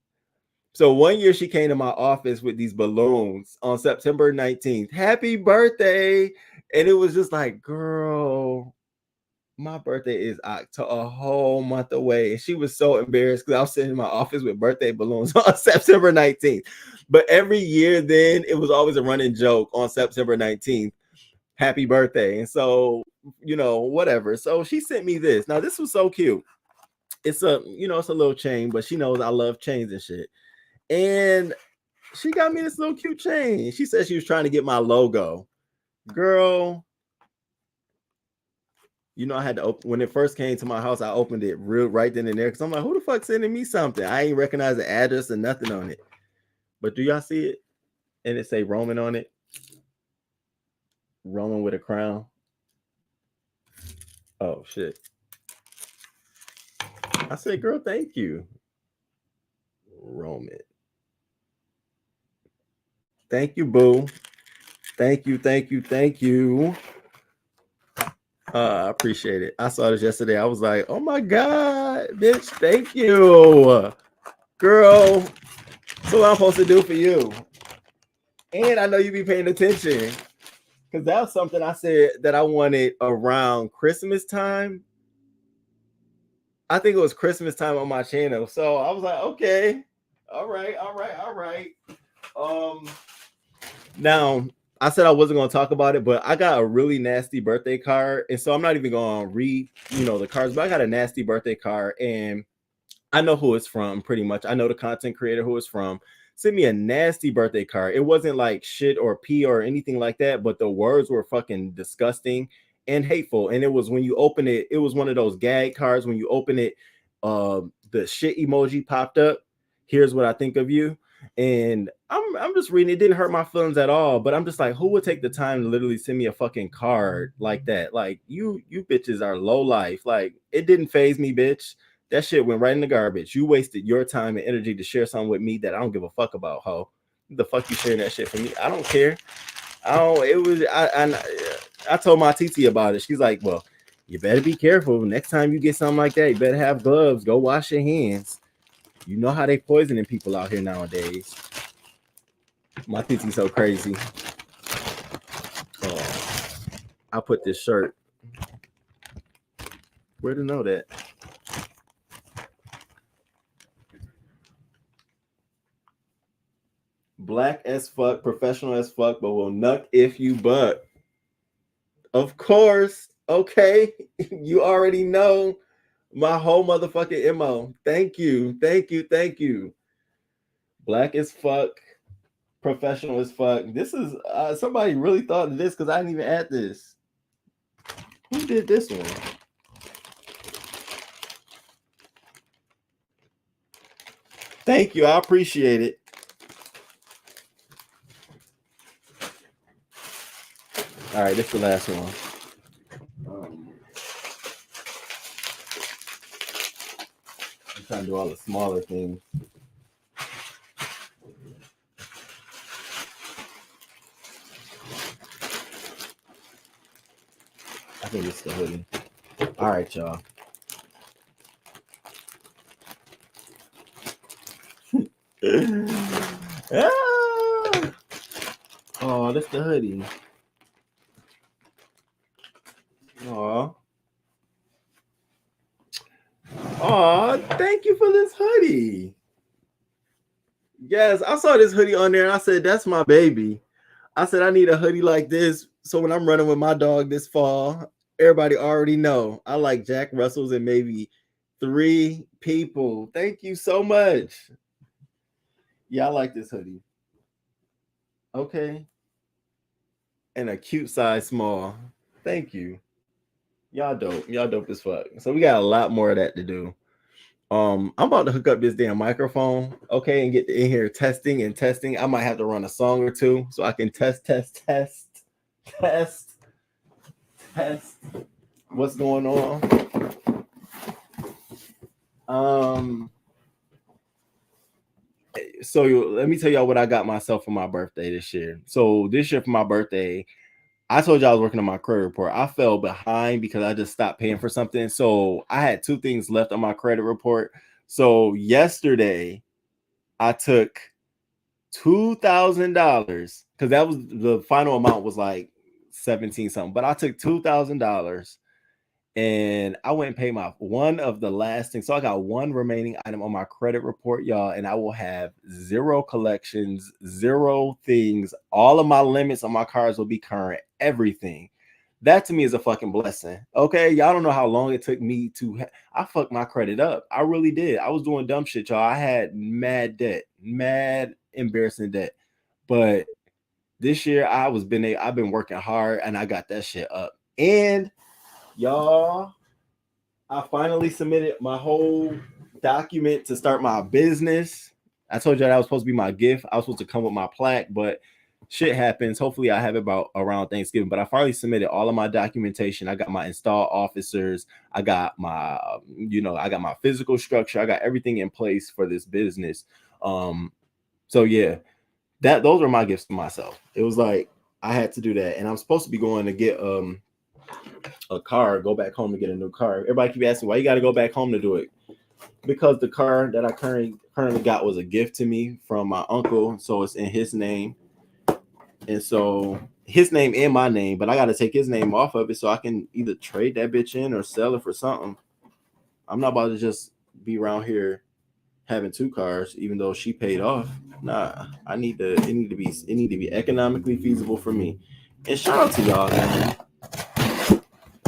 So one year she came to my office with these balloons on September 19th. Happy birthday. And it was just like, girl, my birthday is a whole month away. And she was so embarrassed because I was sitting in my office with birthday balloons on September 19th. But every year then, it was always a running joke on September 19th. Happy birthday. And so, you know, whatever. So she sent me this. Now, this was so cute. It's a little chain, but she knows I love chains and shit. And she got me this little cute chain. She said she was trying to get my logo. Girl, you know, I had to open when it first came to my house. I opened it right then and there because I'm like, who the fuck sending me something? I ain't recognize the address or nothing on it. But do y'all see it? And it say Roman on it. Roman with a crown. Oh shit. I said, girl, thank you. Roman. Thank you, boo. Thank you. I appreciate it. I saw this yesterday. I was like, oh my God, bitch, thank you. Girl, so what I'm supposed to do for you. And I know you be paying attention. Because that was something I said that I wanted around Christmas time. I think it was Christmas time on my channel. So I was like, okay. All right. Now, I said I wasn't going to talk about it, but I got a really nasty birthday card. And so I'm not even going to read, the cards, but I got a nasty birthday card and I know who it's from pretty much. I know the content creator who it's from. Sent me a nasty birthday card. It wasn't like shit or pee or anything like that, but the words were fucking disgusting and hateful. And it was when you open it, it was one of those gag cards. When you open it, the shit emoji popped up. Here's what I think of you. And I'm just reading. It didn't hurt my feelings at all. But I'm just like, who would take the time to literally send me a fucking card like that? Like you bitches are low life. Like it didn't faze me, bitch. That shit went right in the garbage. You wasted your time and energy to share something with me that I don't give a fuck about, ho. The fuck you sharing that shit for me? I don't care. I told my TT about it. She's like, well, you better be careful. Next time you get something like that, you better have gloves. Go wash your hands. You know how they poisoning people out here nowadays. My TT's so crazy. Oh, I put this shirt. Where to know that? Black as fuck, professional as fuck, but will nuck if you buck. Of course. Okay. You already know my whole motherfucking MO. Thank you. Thank you. Thank you. Black as fuck, professional as fuck. This is somebody really thought of this because I didn't even add this. Who did this one? Thank you. I appreciate it. All right, this is the last one. I'm trying to do all the smaller things. I think it's the hoodie. All right, y'all. Oh, that's the hoodie. Oh, thank you for this hoodie. Yes, I saw this hoodie on there and I said, that's my baby. I said, I need a hoodie like this. So when I'm running with my dog this fall, everybody already know I like Jack Russells and maybe 3 people. Thank you so much. Yeah, I like this hoodie. Okay. And a cute size small. Thank you. Y'all dope. Y'all dope as fuck. So we got a lot more of that to do. I'm about to hook up this damn microphone, okay, and get in here testing. I might have to run a song or two so I can test what's going on. So let me tell y'all what I got myself for my birthday this year. So this year for my birthday, I told you I was working on my credit report. I fell behind because I just stopped paying for something. So I had 2 things left on my credit report. So yesterday, I took $2,000 because that was the final amount was like 17 something. But I took $2,000 and I went and paid my one of the last things. So I got one remaining item on my credit report, y'all, and I will have 0 collections, 0 things. All of my limits on my cards will be current, everything. That to me is a fucking blessing. Okay, y'all don't know how long it took me to. I fucked my credit up. I really did. I was doing dumb shit, y'all. I had mad debt, mad embarrassing debt. But this year I've been working hard and I got that shit up. And y'all, I finally submitted my whole document to start my business. I told you that was supposed to be my gift. I was supposed to come with my plaque, but shit happens. Hopefully I have it about around Thanksgiving, but I finally submitted all of my documentation. I got my install officers. I got my, I got my physical structure. I got everything in place for this business. So yeah, those are my gifts to myself. It was like, I had to do that. And I'm supposed to be going to get, a car, go back home to get a new car. Everybody keep asking why you got to go back home to do it. Because the car that I currently got was a gift to me from my uncle, so it's in his name, and so his name and my name, but I got to take his name off of it so I can either trade that bitch in or sell it for something. I'm not about to just be around here having 2 cars, even though she paid off. Nah, it need to be economically feasible for me. And shout out to y'all, man.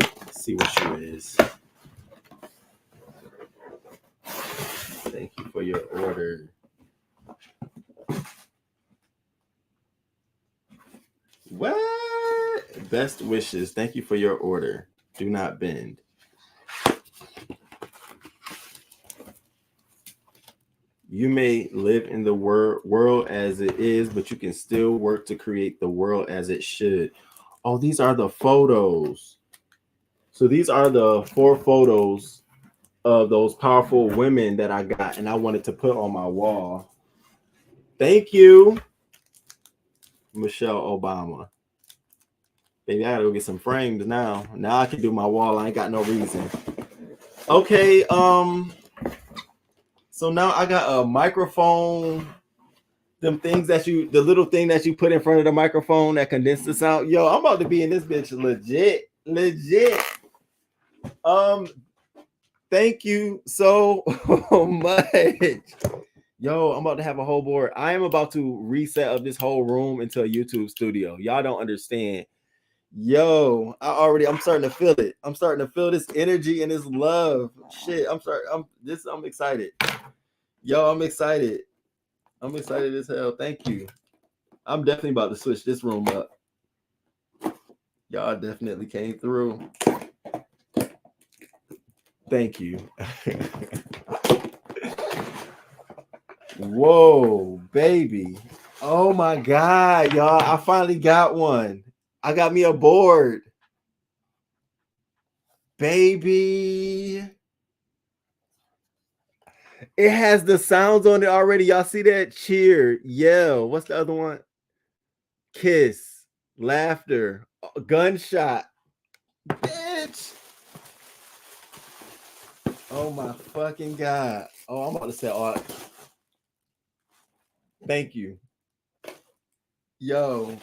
Let's see what she is. Thank you for your order. What? Best wishes. Thank you for your order. Do not bend. You may live in the world as it is, but you can still work to create the world as it should. Oh, these are the photos. So these are the 4 photos of those powerful women that I got, and I wanted to put on my wall. Thank you, Michelle Obama. Baby, I gotta go get some frames now. Now I can do my wall. I ain't got no reason. Okay, so now I got a microphone. Them things that the little thing that you put in front of the microphone that condenses the sound. Yo, I'm about to be in this bitch legit. Thank you so much. Yo, I'm about to have a whole board. I am about to reset up this whole room into a YouTube studio. Y'all don't understand. Yo, I'm starting to feel it. I'm starting to feel this energy and this love. Shit, I'm excited. Yo, I'm excited. I'm excited as hell. Thank you. I'm definitely about to switch this room up. Y'all definitely came through. Thank you. Whoa, baby. Oh my God, y'all. I finally got one. I got me a board. Baby. It has the sounds on it already. Y'all see that? Cheer, yell. What's the other one? Kiss, laughter, gunshot. Bitch. Oh my fucking God. Oh, I'm about to say all. Thank you. Yo.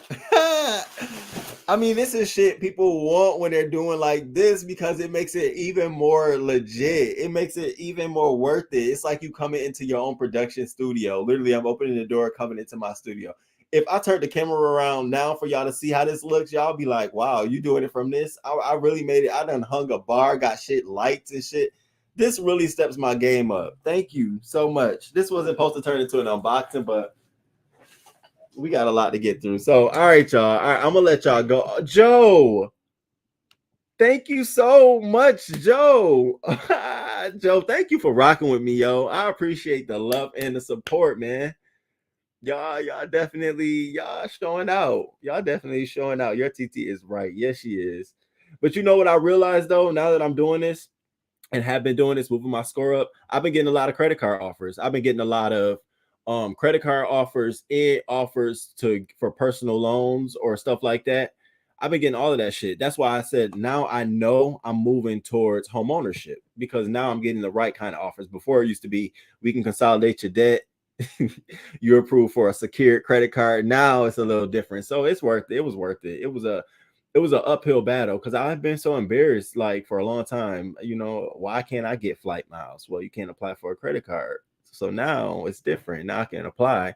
I mean, this is shit people want when they're doing like this because it makes it even more legit. It makes it even more worth it. It's like you coming into your own production studio. Literally, I'm opening the door, coming into my studio. If I turn the camera around now for y'all to see how this looks, y'all be like, wow, you doing it from this? I really made it. I done hung a bar, got shit, lights and shit. This really steps my game up. Thank you so much. This wasn't supposed to turn into an unboxing, but we got a lot to get through. So, all right, y'all. All right, I'm gonna let y'all go. Joe, thank you so much, Joe. Joe, thank you for rocking with me, yo. I appreciate the love and the support, man. Y'all definitely showing out. Y'all definitely showing out. Your TT is right. Yes, she is. But you know what I realized though, now that I'm doing this and have been doing this, moving my score up, I've been getting a lot of credit card offers. I've been getting a lot of credit card offers, offers for personal loans or stuff like that. I've been getting all of that shit. That's why I said now I know I'm moving towards home ownership because now I'm getting the right kind of offers. Before it used to be we can consolidate your debt. You're approved for a secured credit card. Now it's a little different. So it's worth it. It was worth it. It was an uphill battle because I've been so embarrassed like for a long time. You know, why can't I get flight miles? Well, you can't apply for a credit card. So now it's different. Now I can apply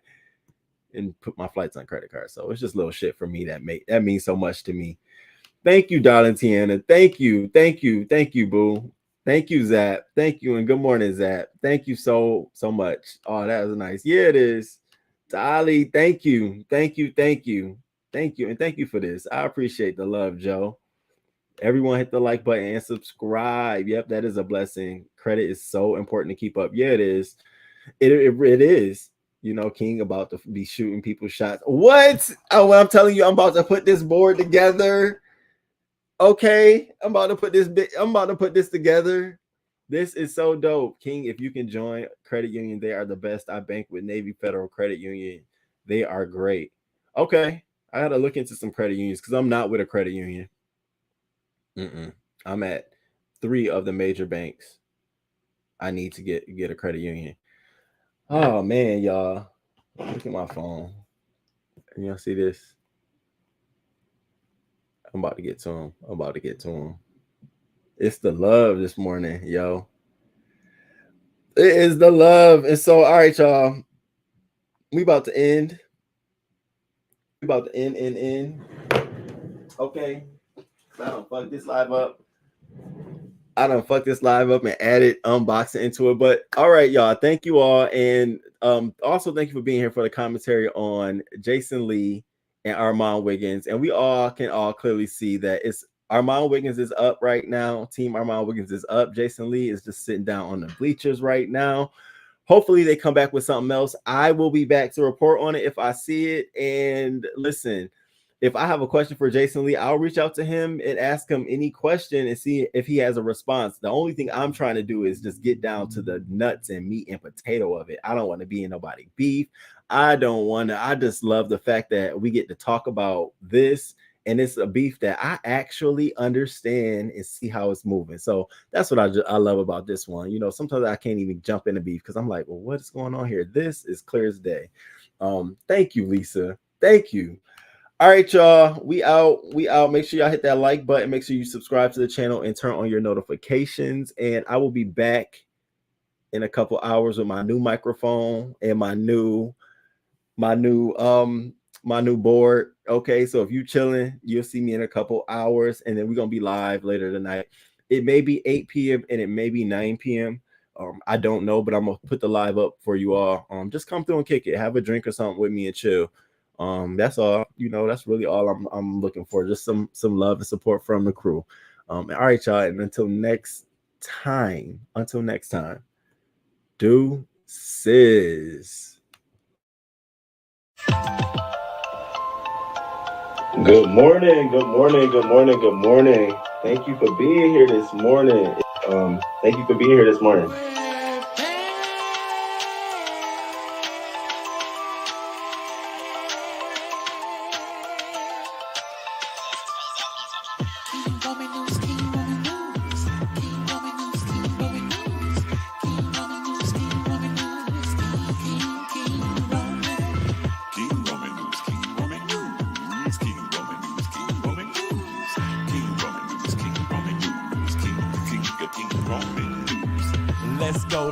and put my flights on credit card. So it's just little shit for me that means so much to me. Thank you, darling Tiana. Thank you, boo. Thank you, Zap. Thank you, and good morning, Zap. Thank you so much. Oh, that was nice. Yeah, it is. Dolly, thank you, and thank you for this. I appreciate the love, Joe. Everyone hit the like button and subscribe. Yep, that is a blessing. Credit is so important to keep up. Yeah, it is. It is. You know, King about to be shooting people shots. What? Oh, well, I'm telling you, I'm about to put this board together. Okay, I'm about to put this together. This is so dope. King, if you can join credit union, they are the best. I bank with Navy Federal Credit Union. They are great. Okay, I gotta look into some credit unions because I'm not with a credit union. I'm at 3 of the major banks. I need to get a credit union. Oh man, y'all. Look at my phone. Y'all see this? I'm about to get to him. It's the love this morning, yo. It is the love. And so, all right, y'all. We about to end. We about to end. Okay. I don't fuck this live up. And added unboxing into it. But all right, y'all. Thank you all. And also thank you for being here for the commentary on Jason Lee and Armon Wiggins. And we all can clearly see that it's Armon Wiggins is up right now. Team Armon Wiggins is up. Jason Lee is just sitting down on the bleachers right now. Hopefully they come back with something else. I will be back to report on it if I see it. And listen, if I have a question for Jason Lee, I'll reach out to him and ask him any question and see if he has a response. The only thing I'm trying to do is just get down to the nuts and meat and potato of it. I don't want to be in nobody beef. I just love the fact that we get to talk about this. And it's a beef that I actually understand and see how it's moving. So that's what I love about this one. You know, sometimes I can't even jump into beef because I'm like, well, what's going on here? This is clear as day. Thank you, Lisa. Thank you. All right, y'all. We out. Make sure y'all hit that like button. Make sure you subscribe to the channel and turn on your notifications. And I will be back in a couple hours with my new microphone and my new board. Okay, so if you chilling, you'll see me in a couple hours, and then we're gonna be live later tonight. It may be 8 p.m. and it may be 9 p.m. I don't know, but I'm gonna put the live up for you all. Just come through and kick it, have a drink or something with me and chill. That's all. You know, that's really all I'm looking for. Just some love and support from the crew. All right, y'all, and until next time. Deuces. Good morning. Thank you for being here this morning.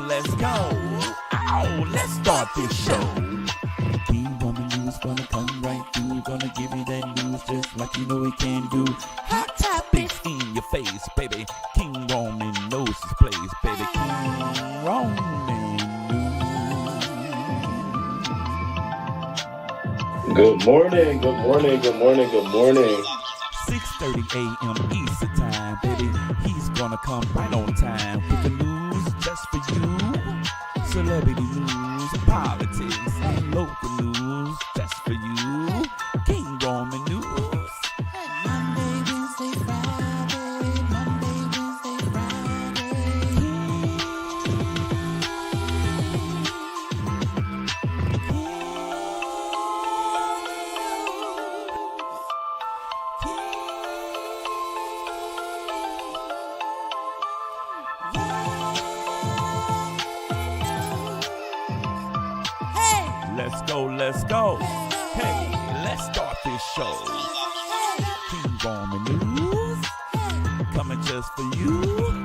Let's go. Oh, let's start this show. King Roman News gonna come right through. Gonna give you that news just like you know he can do. Hot topics in your face, baby. King Roman knows his place, baby. King Roman News. Good morning. 6:30 a.m. Eastern time, baby. He's gonna come right on time with the news just for you. Celebrity news, politics, and local news just for you. King Roman News. Monday, Wednesday, Friday. Let's go. Hey, let's start this show. King Roman News, coming just for you.